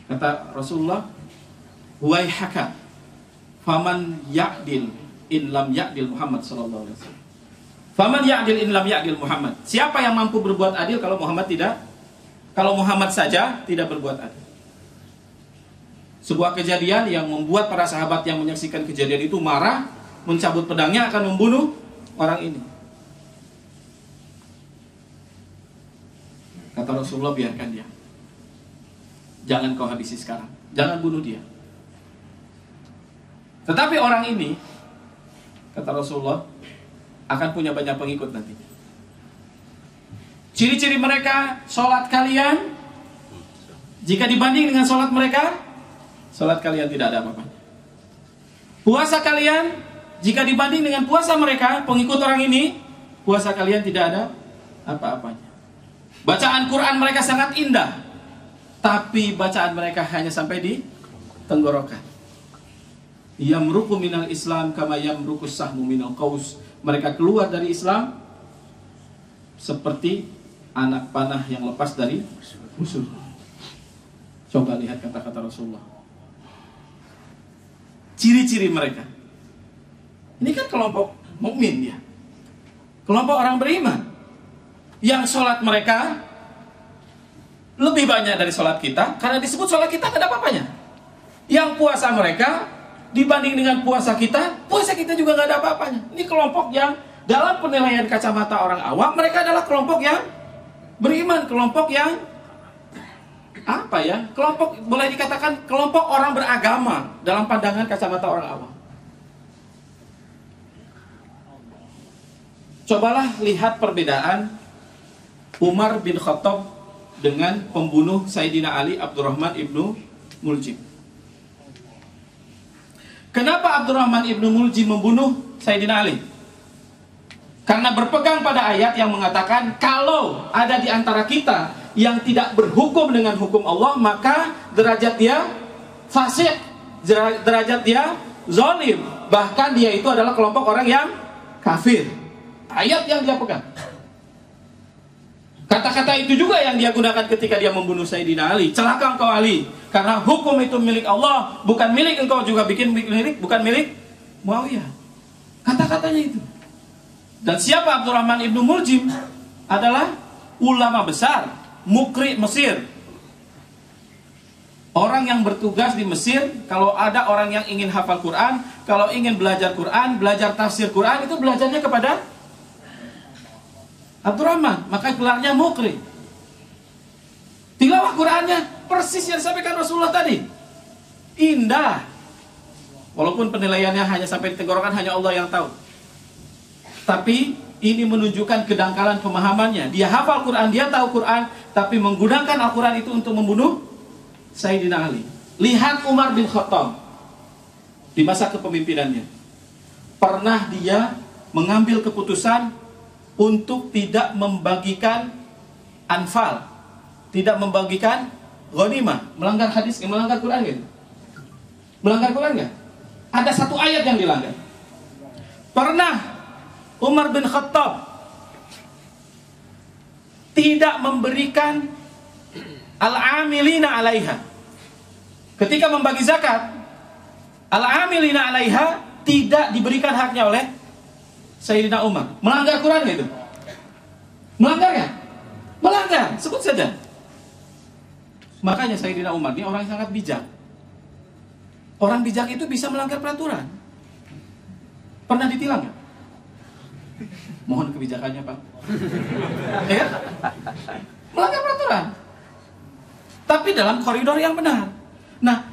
Kata Rasulullah, "Waihaka faman ya'dil in lam ya'dil Muhammad sallallahu alaihi wasallam." Faman ya'dil in lam ya'dil Muhammad. Siapa yang mampu berbuat adil kalau Muhammad tidak? Kalau Muhammad saja tidak berbuat adil. Sebuah kejadian yang membuat para sahabat yang menyaksikan kejadian itu marah, mencabut pedangnya akan membunuh orang ini. Kata Rasulullah, biarkan dia. Jangan kau habisi sekarang. Jangan bunuh dia. Tetapi orang ini, kata Rasulullah, akan punya banyak pengikut nanti. Ciri-ciri mereka, sholat kalian, jika dibanding dengan sholat mereka, sholat kalian tidak ada apa-apa. Puasa kalian, jika dibanding dengan puasa mereka, pengikut orang ini, puasa kalian tidak ada apa-apanya. Bacaan Quran mereka sangat indah, tapi bacaan mereka hanya sampai di tenggorokan. Yamruqu minal Islam kama yamruqu sahmu minal qaus. Mereka keluar dari Islam seperti anak panah yang lepas dari musuh. Coba lihat kata-kata Rasulullah. Ciri-ciri mereka. Ini kan kelompok mukmin ya. Kelompok orang beriman. Yang sholat mereka lebih banyak dari sholat kita, karena disebut sholat kita tidak ada apa-apanya. Yang puasa mereka dibanding dengan puasa kita juga nggak ada apa-apanya. Ini kelompok yang dalam penilaian kacamata orang awam, mereka adalah kelompok yang beriman, kelompok yang apa ya? Kelompok, boleh dikatakan kelompok orang beragama dalam pandangan kacamata orang awam. Cobalah lihat perbedaan Umar bin Khattab dengan pembunuh Sayyidina Ali, Abdurrahman ibnu Muljim. Kenapa Abdurrahman ibnu Muljim membunuh Sayyidina Ali? Karena berpegang pada ayat yang mengatakan kalau ada di antara kita yang tidak berhukum dengan hukum Allah, maka derajat dia fasik, derajat dia zalim, bahkan dia itu adalah kelompok orang yang kafir. Ayat yang dia pegang. Kata-kata itu juga yang dia gunakan ketika dia membunuh Sayyidina Ali. Celaka engkau Ali, karena hukum itu milik Allah, bukan milik engkau juga bikin milik, bukan milik Muawiyah. Kata-katanya itu. Dan siapa Abdurrahman ibnu Muljim? Adalah ulama besar, mukri Mesir. Orang yang bertugas di Mesir, kalau ada orang yang ingin hafal Quran, kalau ingin belajar Quran, belajar tafsir Quran, itu belajarnya kepada Abdurrahman, maka gelarnya Muqri. Tilawah Qur'annya persis yang disampaikan Rasulullah tadi. Indah. Walaupun penilaiannya hanya sampai di tenggorokan, hanya Allah yang tahu. Tapi ini menunjukkan kedangkalan pemahamannya. Dia hafal Quran, dia tahu Quran, tapi menggunakan Al-Quran itu untuk membunuh Sayyidina Ali. Lihat Umar bin Khattab di masa kepemimpinannya. Pernah dia mengambil keputusan untuk tidak membagikan anfal, tidak membagikan ghanimah. Melanggar hadis, melanggar Quran kan? Melanggar Quran nggak? Ada satu ayat yang dilanggar. Pernah Umar bin Khattab tidak memberikan al-amilina alaiha. Ketika membagi zakat, al-amilina alaiha tidak diberikan haknya oleh Sayyidina Umar. Melanggar Quran nggak itu? Melanggar nggak? Melanggar, sebut saja. Makanya Sayyidina Umar ini orang yang sangat bijak. Orang bijak itu bisa melanggar peraturan. Pernah ditilang nggak? Mohon kebijakannya, Pak. Ya? Melanggar peraturan. Tapi dalam koridor yang benar. Nah,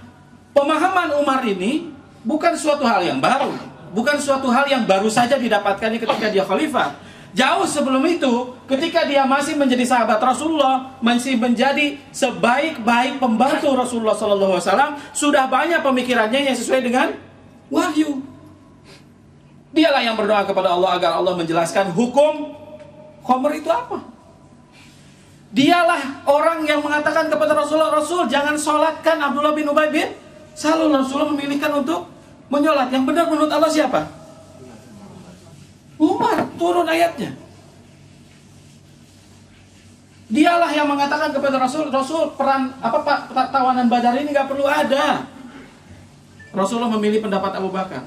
pemahaman Umar ini bukan suatu hal yang baru. Bukan suatu hal yang baru saja didapatkannya ketika dia khalifah. Jauh sebelum itu, ketika dia masih menjadi sahabat Rasulullah, masih menjadi sebaik-baik pembantu Rasulullah SAW, sudah banyak pemikirannya yang sesuai dengan wahyu. Dialah yang berdoa kepada Allah agar Allah menjelaskan hukum khamr itu apa. Dialah orang yang mengatakan kepada Rasulullah, Rasul jangan sholatkan Abdullah bin Ubay bin Salul. Rasulullah memilihkan untuk menyolat. Yang benar menurut Allah siapa? Umar, turun ayatnya. Dialah yang mengatakan kepada Rasul, Rasul peran tawanan Badar ini gak perlu ada. Rasulullah memilih pendapat Abu Bakar.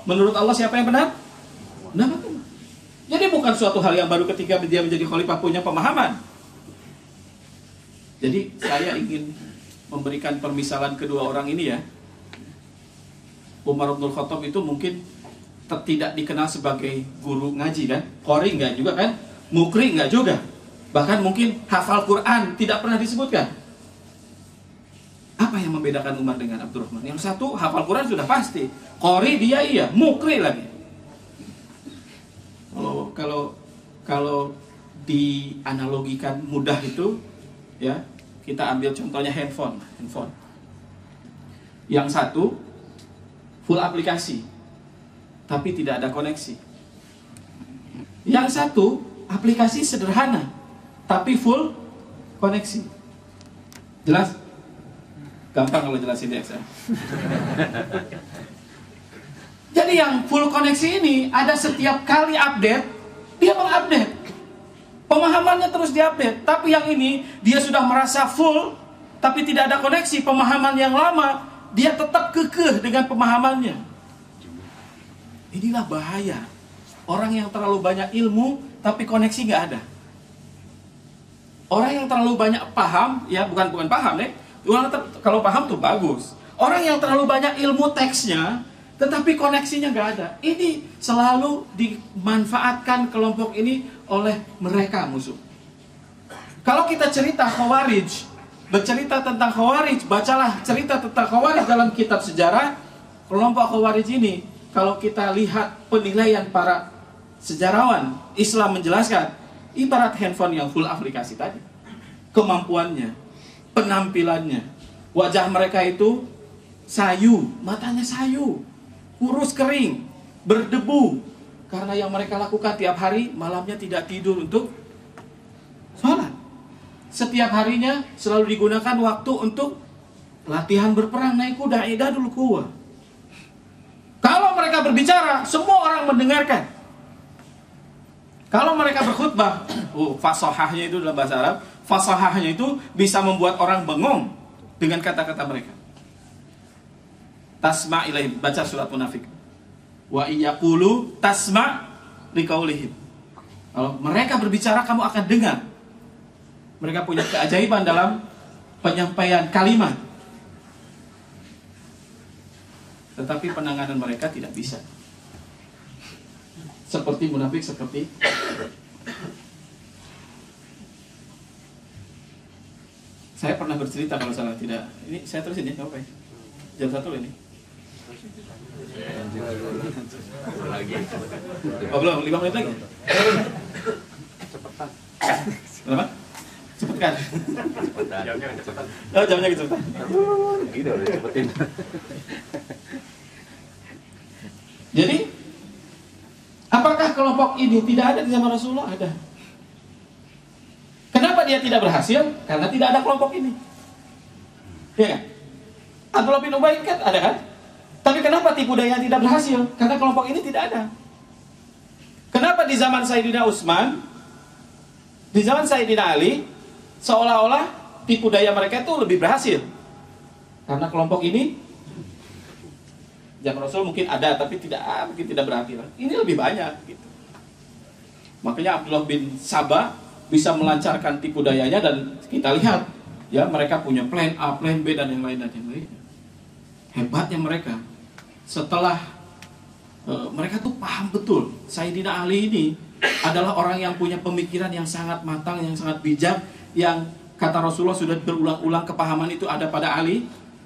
Menurut Allah siapa yang benar? Pendapat Umar. Jadi bukan suatu hal yang baru ketika dia menjadi khalifah punya pemahaman. Jadi saya ingin memberikan permisalan kedua orang ini ya. Umar bin Khattab itu mungkin tidak dikenal sebagai guru ngaji kan, qori enggak juga kan, mukri enggak juga, bahkan mungkin hafal Quran tidak pernah disebutkan. Apa yang membedakan Umar dengan Abdurrahman? Yang satu hafal Quran sudah pasti, qori dia iya, mukri lagi. Kalau dianalogikan mudah itu ya, kita ambil contohnya handphone. Yang satu full aplikasi, tapi tidak ada koneksi. Yang satu aplikasi sederhana, tapi full koneksi. Jelas? Gampang kalau jelasin di Excel. Jadi yang full koneksi ini ada setiap kali update, dia mengupdate. Pemahamannya terus diupdate. Tapi yang ini dia sudah merasa full, tapi tidak ada koneksi. Pemahaman yang lama dia tetap kekeh dengan pemahamannya. Inilah bahaya. Orang yang terlalu banyak ilmu tapi koneksi nggak ada. Orang yang terlalu banyak paham, ya bukan paham deh. Kalau paham tuh bagus. Orang yang terlalu banyak ilmu teksnya tetapi koneksinya nggak ada. Ini selalu dimanfaatkan kelompok ini oleh mereka musuh. Kalau kita cerita Khawarij, bercerita tentang Khawarij, bacalah cerita tentang Khawarij dalam kitab sejarah. Kelompok Khawarij ini, kalau kita lihat penilaian para sejarawan Islam menjelaskan, ibarat handphone yang full aplikasi tadi. Kemampuannya, penampilannya, wajah mereka itu sayu, matanya sayu, kurus kering, berdebu, karena yang mereka lakukan tiap hari malamnya tidak tidur untuk sholat. Setiap harinya selalu digunakan waktu untuk latihan berperang, naik kuda, idadul quwwah. Kalau mereka berbicara, semua orang mendengarkan. Kalau mereka berkhutbah, fasahahnya itu dalam bahasa Arab, fasahahnya itu bisa membuat orang bengong dengan kata-kata mereka. Tasma' ilaihim, baca surat Munafik. Wa iyaqulu tasma' liqaulihim. Kalau mereka berbicara, kamu akan dengar. Mereka punya keajaiban dalam penyampaian kalimat. Tetapi penanganan mereka tidak bisa. Seperti munafik, seperti Saya pernah bercerita kalau salah tidak. Ini saya terusin ya, apa ya? Jam 1 ini. Oh belum, 5 menit lagi. Berapa? Cepet kan? Jamnya kecepatan. Oh, jamnya kecepatan. Gitu udah cepetin. Jadi, apakah kelompok ini tidak ada di zaman Rasulullah? Ada. Kenapa dia tidak berhasil? Karena tidak ada kelompok ini. Ya kan? Abdullah bin Ubay kan ada kan? Tapi kenapa tipu daya tidak berhasil? Karena kelompok ini tidak ada. Kenapa di zaman Sayyidina Utsman, di zaman Sayyidina Ali, seolah-olah tipu daya mereka itu lebih berhasil? Karena kelompok ini, zaman Rasul mungkin ada, tapi mungkin tidak berarti. Ini lebih banyak. Gitu. Makanya Abdullah bin Sabah bisa melancarkan tipu dayanya dan kita lihat, ya mereka punya plan A, plan B dan yang lain dan yang lain. Hebatnya mereka. Setelah mereka tuh paham betul Sayyidina Ali ini adalah orang yang punya pemikiran yang sangat matang, yang sangat bijak, yang kata Rasulullah sudah berulang-ulang kepahaman itu ada pada Ali.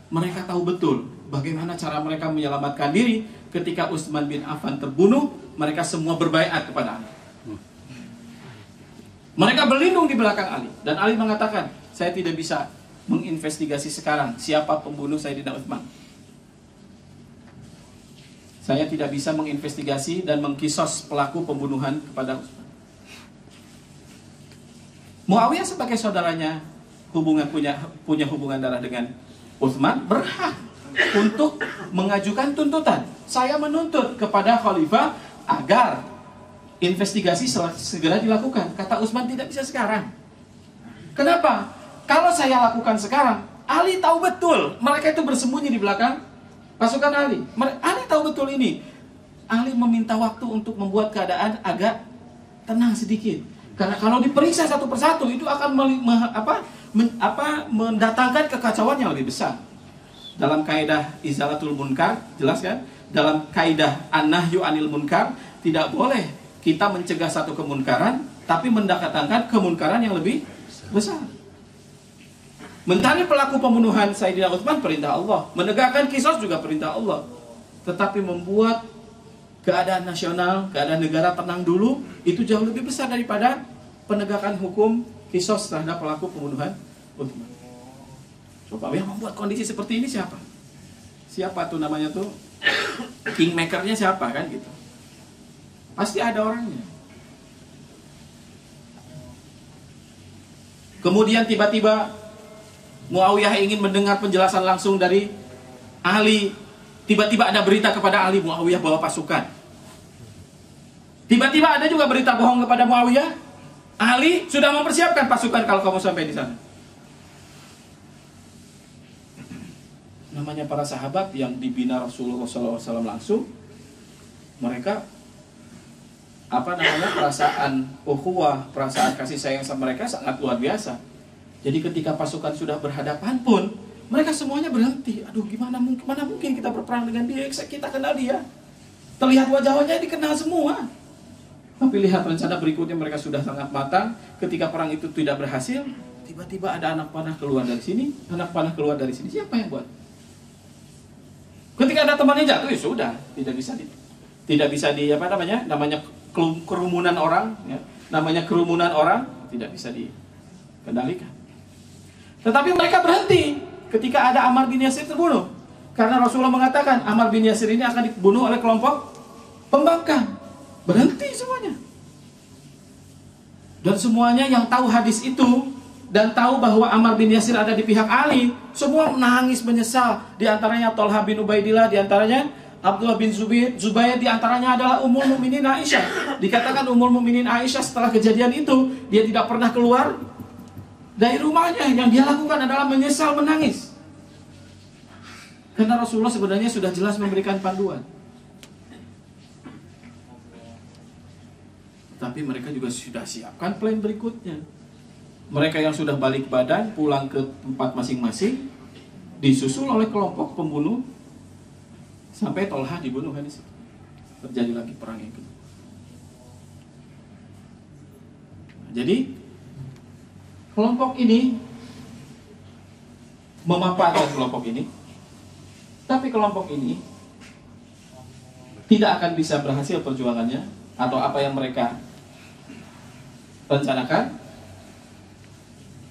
Mereka tahu betul bagaimana cara mereka menyelamatkan diri ketika Utsman bin Affan terbunuh. Mereka semua berbaiat kepada Ali. Mereka berlindung di belakang Ali. Dan Ali mengatakan, saya tidak bisa menginvestigasi sekarang siapa pembunuh Sayyidina Utsman. Saya tidak bisa menginvestigasi dan mengkisos pelaku pembunuhan kepada Utsman. Muawiyah sebagai saudaranya punya hubungan darah dengan Utsman berhak untuk mengajukan tuntutan. Saya menuntut kepada khalifah agar investigasi segera dilakukan. Kata Utsman tidak bisa sekarang. Kenapa? Kalau saya lakukan sekarang, Ali tahu betul mereka itu bersembunyi di belakang pasukan Ali. Ali tahu betul ini. Ali meminta waktu untuk membuat keadaan agak tenang sedikit. Karena kalau diperiksa satu persatu itu akan mendatangkan kekacauan yang lebih besar. Dalam kaidah izalatul munkar, jelas kan? Dalam kaidah an-nahyu anil munkar, tidak boleh kita mencegah satu kemunkaran, tapi mendatangkan kemunkaran yang lebih besar. Mencari pelaku pembunuhan Sayyidina Utsman perintah Allah, menegakkan kisos juga perintah Allah. Tetapi membuat keadaan nasional, keadaan negara tenang dulu, itu jauh lebih besar daripada penegakan hukum kisos terhadap pelaku pembunuhan Utsman. Coba yang membuat kondisi seperti ini siapa? Siapa tuh namanya tuh? Kingmakernya siapa kan gitu? Pasti ada orangnya. Kemudian tiba-tiba Muawiyah ingin mendengar penjelasan langsung dari Ali. Tiba-tiba ada berita kepada Ali, Muawiyah bawa pasukan. Tiba-tiba ada juga berita bohong kepada Muawiyah, Ali sudah mempersiapkan pasukan kalau kamu sampai di sana. Namanya para sahabat yang dibina Rasulullah SAW langsung, mereka perasaan ukhuwah, perasaan kasih sayang sama mereka sangat luar biasa. Jadi ketika pasukan sudah berhadapan pun mereka semuanya berhenti. Aduh, mana mungkin kita berperang dengan dia? Kita kenal dia. Terlihat wajah-wajahnya dikenal semua. Tapi lihat rencana berikutnya mereka sudah sangat matang. Ketika perang itu tidak berhasil, tiba-tiba ada anak panah keluar dari sini, anak panah keluar dari sini. Siapa yang buat? Ketika ada temannya jatuh, ya sudah, tidak bisa namanya kerumunan orang, ya. Namanya kerumunan orang tidak bisa dikendalikan. Tetapi mereka berhenti ketika ada Ammar bin Yasir terbunuh. Karena Rasulullah mengatakan Ammar bin Yasir ini akan dibunuh oleh kelompok pembangkang. Berhenti semuanya. Dan semuanya yang tahu hadis itu dan tahu bahwa Ammar bin Yasir ada di pihak Ali, semua menangis menyesal. Di antaranya Thalha bin Ubaidillah, di antaranya Abdullah bin Zubair, di antaranya adalah Ummul Mukminin Aisyah. Dikatakan Ummul Mukminin Aisyah setelah kejadian itu, dia tidak pernah keluar dari rumahnya. Yang dia lakukan adalah menyesal, menangis. Karena Rasulullah sebenarnya sudah jelas memberikan panduan. Tapi mereka juga sudah siapkan plan berikutnya. Mereka yang sudah balik badan, pulang ke tempat masing-masing, disusul oleh kelompok pembunuh, sampai Thalha dibunuh kan di situ. Terjadi lagi perang yang kedua. Jadi kelompok ini memanfaatkan kelompok ini, tapi kelompok ini tidak akan bisa berhasil perjuangannya atau apa yang mereka rencanakan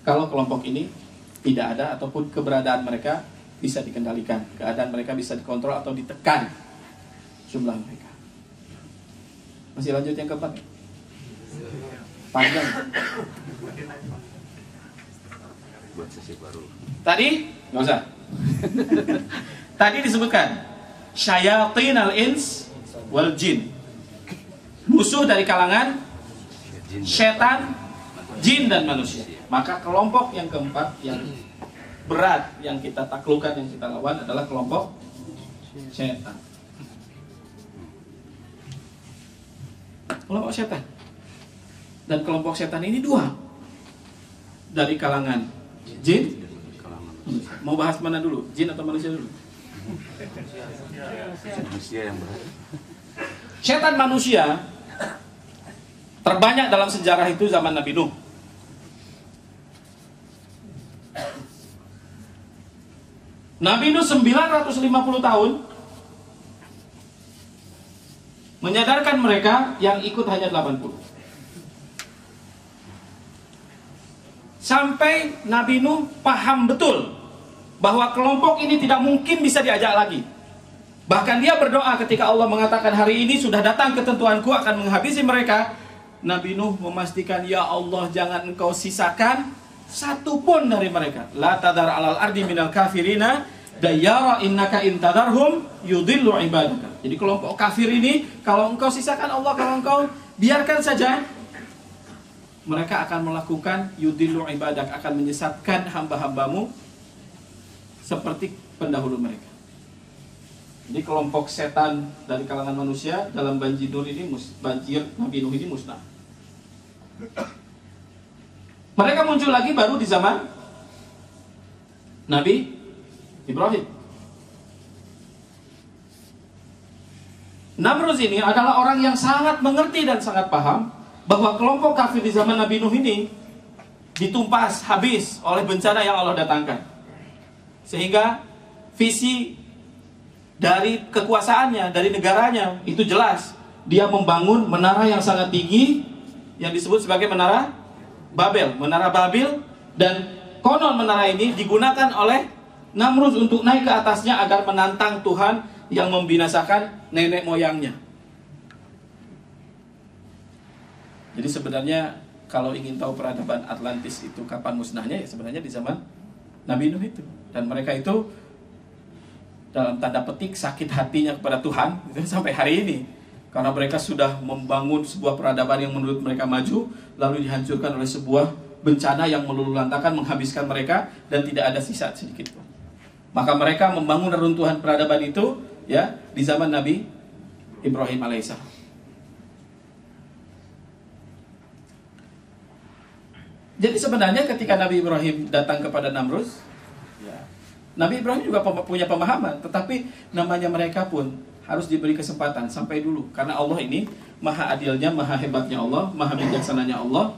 kalau kelompok ini tidak ada ataupun keberadaan mereka bisa dikendalikan, keadaan mereka bisa dikontrol atau ditekan jumlah mereka. Masih lanjut yang keempat? Panjang. Buat sesi baru. Tadi nggak usah. Tadi disebutkan syayatin al-ins wal jin, musuh dari kalangan setan, jin dan manusia. Maka kelompok yang keempat yang berat yang kita taklukkan, yang kita lawan adalah kelompok setan. Kelompok setan. Dan kelompok setan ini dua, dari kalangan jin. Mau bahas mana dulu? Jin atau manusia dulu? Manusia yang berat. Setan manusia terbanyak dalam sejarah itu zaman Nabi Nuh. Nabi Nuh 950 tahun menyadarkan mereka, yang ikut hanya 80. Sampai Nabi Nuh paham betul bahwa kelompok ini tidak mungkin bisa diajak lagi. Bahkan dia berdoa ketika Allah mengatakan hari ini sudah datang ketentuanku akan menghabisi mereka. Nabi Nuh memastikan, ya Allah, jangan engkau sisakan satu pun dari mereka. La tadar alal ardi minal kafirina dayara innaka intadarhum yudillu ibadaka. Jadi kelompok kafir ini kalau engkau sisakan Allah, kalau engkau biarkan saja, mereka akan melakukan yudillu ibadak, akan menyesatkan hamba-hambamu seperti pendahulu mereka. Jadi kelompok setan dari kalangan manusia dalam banjir Nabi Nuh ini musnah. Mereka muncul lagi baru di zaman Nabi Ibrahim. Namrud ini adalah orang yang sangat mengerti dan sangat paham bahwa kelompok kafir di zaman Nabi Nuh ini ditumpas habis oleh bencana yang Allah datangkan. Sehingga visi dari kekuasaannya, dari negaranya itu jelas. Dia membangun menara yang sangat tinggi yang disebut sebagai menara Babel, menara Babil, dan konon menara ini digunakan oleh Namrud untuk naik ke atasnya agar menantang Tuhan yang membinasakan nenek moyangnya. Jadi sebenarnya kalau ingin tahu peradaban Atlantis itu kapan musnahnya, ya sebenarnya di zaman Nabi Nuh itu. Dan mereka itu dalam tanda petik sakit hatinya kepada Tuhan itu sampai hari ini. Karena mereka sudah membangun sebuah peradaban yang menurut mereka maju, lalu dihancurkan oleh sebuah bencana yang meluluhlantakan, menghabiskan mereka, dan tidak ada sisa sedikit pun. Maka mereka membangun reruntuhan peradaban itu ya di zaman Nabi Ibrahim alaihissalam. Jadi sebenarnya ketika Nabi Ibrahim datang kepada Namrud, ya, Nabi Ibrahim juga punya pemahaman, tetapi namanya mereka pun harus diberi kesempatan sampai dulu. Karena Allah ini maha adilnya, maha hebatnya Allah, maha bijaksananya Allah.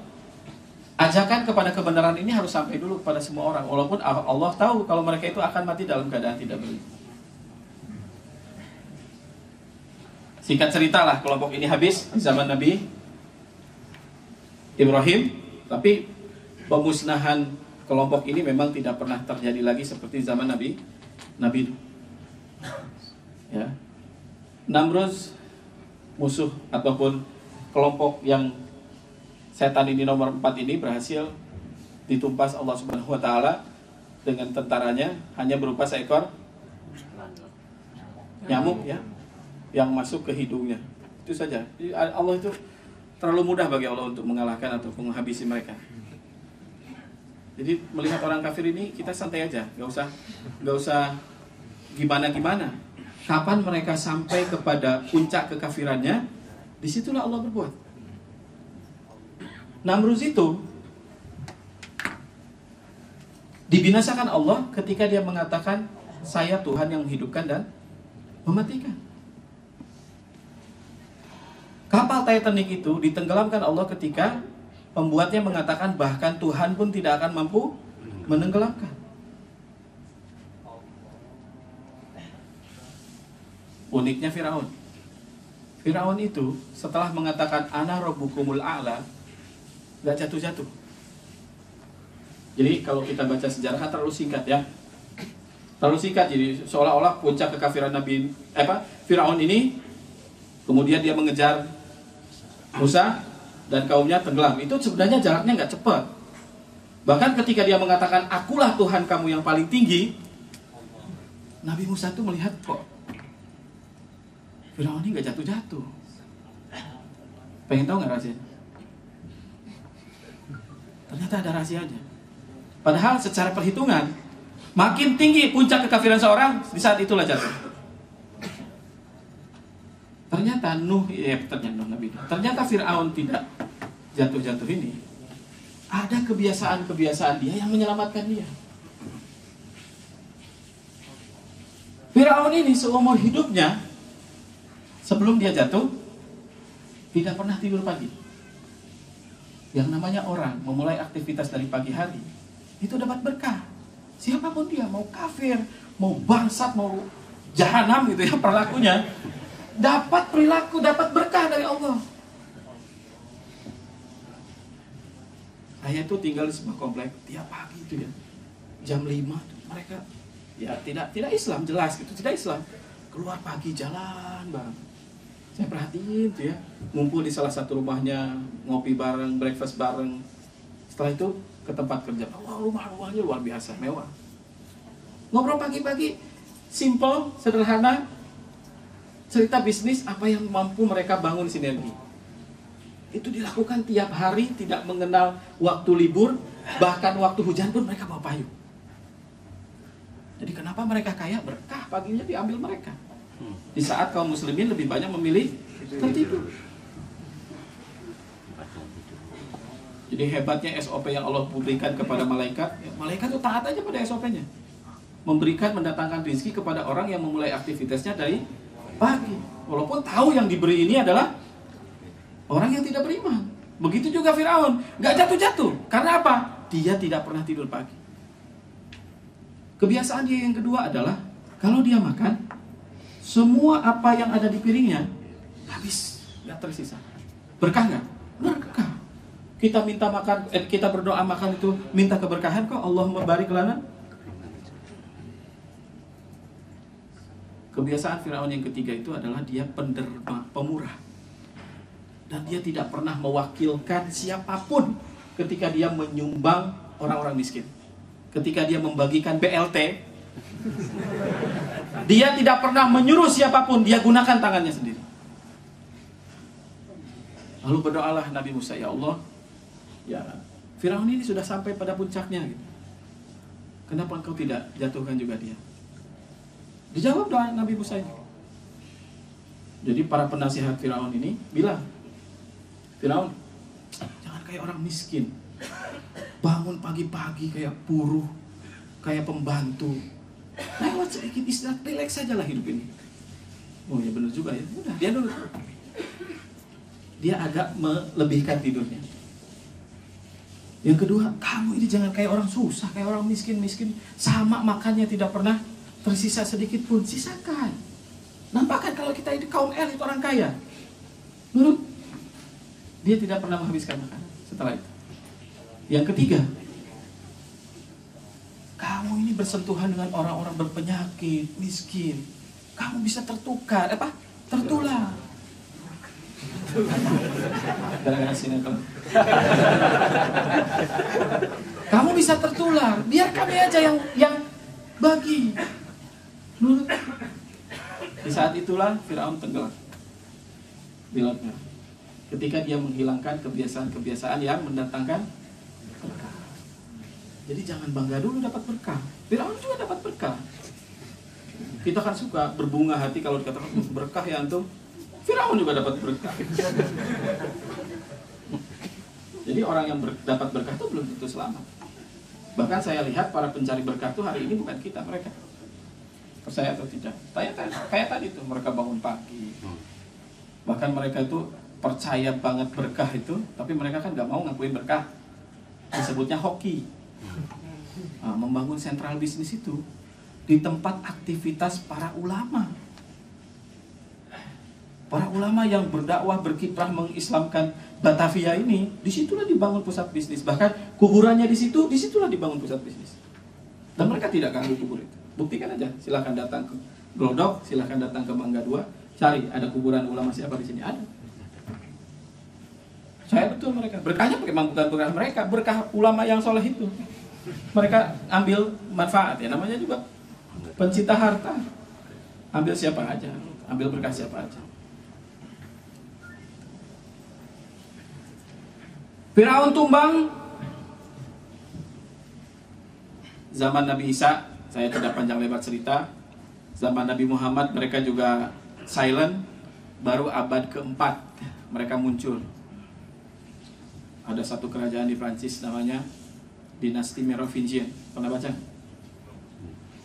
Ajakan kepada kebenaran ini harus sampai dulu kepada semua orang. Walaupun Allah tahu kalau mereka itu akan mati dalam keadaan tidak beriman. Singkat cerita lah, kelompok ini habis di zaman Nabi Ibrahim. Tapi pemusnahan kelompok ini memang tidak pernah terjadi lagi seperti zaman Nabi ya. Namrud, musuh ataupun kelompok yang setan ini nomor 4 ini berhasil ditumpas Allah Subhanahu wa taala dengan tentaranya, hanya berupa seekor nyamuk ya yang masuk ke hidungnya. Itu saja. Jadi Allah itu terlalu mudah bagi Allah untuk mengalahkan atau menghabisi mereka. Jadi melihat orang kafir ini kita santai aja, nggak usah gimana. Kapan mereka sampai kepada puncak kekafirannya, disitulah Allah berbuat. Namrud itu dibinasakan Allah ketika dia mengatakan, saya Tuhan yang menghidupkan dan mematikan. Kapal Titanic itu ditenggelamkan Allah ketika pembuatnya mengatakan bahkan Tuhan pun tidak akan mampu menenggelamkan. Uniknya Firaun. Firaun itu setelah mengatakan ana rabbukumul a'la, gak jatuh-jatuh. Jadi kalau kita baca sejarah kan terlalu singkat ya. Terlalu singkat, jadi seolah-olah puncak kekafiran Firaun ini, kemudian dia mengejar Musa dan kaumnya tenggelam. Itu sebenarnya jaraknya nggak cepat. Bahkan ketika dia mengatakan akulah Tuhan kamu yang paling tinggi, Nabi Musa tuh melihat kok Firaun ini nggak jatuh-jatuh. Pengen tahu nggak rahasianya? Ternyata ada rahasianya. Padahal secara perhitungan, makin tinggi puncak kekafiran seorang, di saat itulah jatuh. Ternyata ternyata Firaun tidak jatuh-jatuh ini. Ada kebiasaan-kebiasaan dia yang menyelamatkan dia. Firaun ini seumur hidupnya, sebelum dia jatuh, tidak pernah tidur pagi. Yang namanya orang memulai aktivitas dari pagi hari, itu dapat berkah. Siapapun dia, mau kafir, mau bangsat, mau jahanam gitu ya perilakunya, dapat perilaku, dapat berkah dari Allah. Saya itu tinggal di sebuah komplek, tiap pagi itu ya, jam 5 mereka ya tidak Islam, jelas gitu, tidak Islam. Keluar pagi jalan bang. Saya perhatiin tuh ya, ngumpul di salah satu rumahnya, ngopi bareng, breakfast bareng. Setelah itu ke tempat kerja. Wah, rumah-rumahnya luar biasa, mewah. Ngobrol pagi-pagi, simple, sederhana. Cerita bisnis apa yang mampu mereka bangun sinergi. Itu dilakukan tiap hari, tidak mengenal waktu libur, bahkan waktu hujan pun mereka bawa payung. Jadi kenapa mereka kaya? Berkah paginya diambil mereka. Di saat kaum muslimin lebih banyak memilih tertidur. Jadi hebatnya SOP yang Allah berikan kepada malaikat, ya, malaikat itu taat aja pada SOP-nya. Memberikan, mendatangkan rezeki kepada orang yang memulai aktivitasnya dari pagi. Walaupun tahu yang diberi ini adalah orang yang tidak beriman. Begitu juga Firaun, gak jatuh-jatuh. Karena apa? Dia tidak pernah tidur pagi. Kebiasaan dia yang kedua adalah kalau dia makan, semua apa yang ada di piringnya habis, gak tersisa. Berkah gak? Berkah. Kita minta makan, kita berdoa makan itu minta keberkahan kok, Allahumma barik lana. Kebiasaan Firaun yang ketiga itu adalah dia penderma, pemurah. Dan dia tidak pernah mewakilkan siapapun ketika dia menyumbang orang-orang miskin. Ketika dia membagikan BLT, dia tidak pernah menyuruh siapapun, dia gunakan tangannya sendiri. Lalu berdoalah Nabi Musa, ya Allah, ya Firaun ini sudah sampai pada puncaknya gitu. Kenapa engkau tidak jatuhkan juga dia? Dijawab doa Nabi Musa ini. Jadi para penasihat Firaun ini bilang, Firaun, jangan kayak orang miskin, bangun pagi-pagi kayak buruh, kayak pembantu, lewat sedikit istirahat, relax sajalah hidup ini. Oh ya benar juga ya, udah dia dulu. Dia agak melebihkan tidurnya. Yang kedua, kamu ini jangan kayak orang susah, kayak orang miskin, sama makannya tidak pernah tersisa sedikit pun, sisakan. Nampakkan kalau kita ini kaum elit, orang kaya. Menurut dia tidak pernah menghabiskan makanan setelah itu. Yang ketiga, kamu ini bersentuhan dengan orang-orang berpenyakit, miskin. Kamu bisa tertular. Gara-gara sinetron. Kamu bisa tertular. Biar kami aja yang bagi. Di saat itulah Firaun tenggelam di Laut Merah. Ketika dia menghilangkan kebiasaan-kebiasaan yang mendatangkan berkah. Jadi jangan bangga dulu dapat berkah. Firaun juga dapat berkah. Kita kan suka berbunga hati kalau dikatakan berkah ya antum. Firaun juga dapat berkah. Jadi orang yang dapat berkah itu belum tentu selamat. Bahkan saya lihat para pencari berkah itu hari ini bukan kita, mereka. Percaya atau tidak? Kayak tadi tuh mereka bangun pagi. Bahkan mereka itu percaya banget berkah itu, tapi mereka kan nggak mau ngakuin berkah. Disebutnya hoki. Nah, membangun sentral bisnis itu di tempat aktivitas para ulama. Para ulama yang berdakwah, berkiprah mengislamkan Batavia ini, disitulah dibangun pusat bisnis. Bahkan kuburannya disitulah dibangun pusat bisnis. Dan mereka tidak ganggu kubur itu. Buktikan aja, silahkan datang ke Glodok, silahkan datang ke Mangga 2, cari ada kuburan ulama siapa di sini, ada. Saya betul mereka, berkahnya bukan berkah mereka, berkah ulama yang soleh itu. Mereka ambil manfaat, ya namanya juga pencinta harta. Ambil siapa aja, ambil berkah siapa aja. Firaun tumbang zaman Nabi Isa, saya tidak panjang lebar cerita. Zaman Nabi Muhammad mereka juga silent. Baru abad keempat mereka muncul. Ada satu kerajaan di Prancis namanya Dinasti Merovingian. Pernah baca?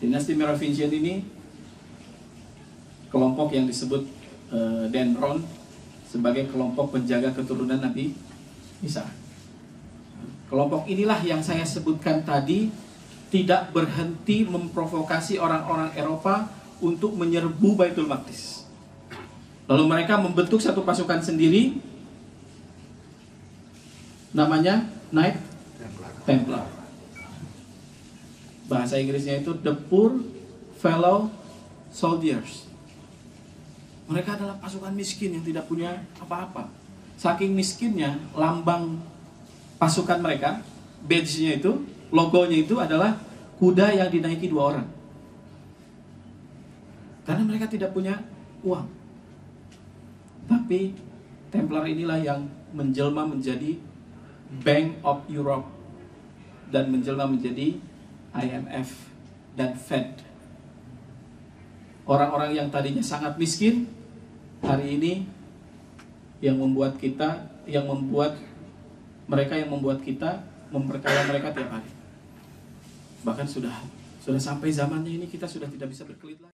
Dinasti Merovingian ini kelompok yang disebut Denron sebagai kelompok penjaga keturunan Nabi Isa. Kelompok inilah yang saya sebutkan tadi tidak berhenti memprovokasi orang-orang Eropa untuk menyerbu Baitul Maqdis. Lalu mereka membentuk satu pasukan sendiri namanya Knight Templar. Bahasa Inggrisnya itu The Poor Fellow Soldiers. Mereka adalah pasukan miskin yang tidak punya apa-apa. Saking miskinnya, lambang pasukan mereka, badge-nya itu, logonya itu adalah kuda yang dinaiki 2 orang. Karena mereka tidak punya uang. Tapi Templar inilah yang menjelma menjadi Bank of Europe dan menjelma menjadi IMF dan Fed. Orang-orang yang tadinya sangat miskin hari ini yang membuat kita, yang membuat kita memperkaya mereka tiap hari. Bahkan sudah sampai zamannya ini kita sudah tidak bisa berkelit lagi.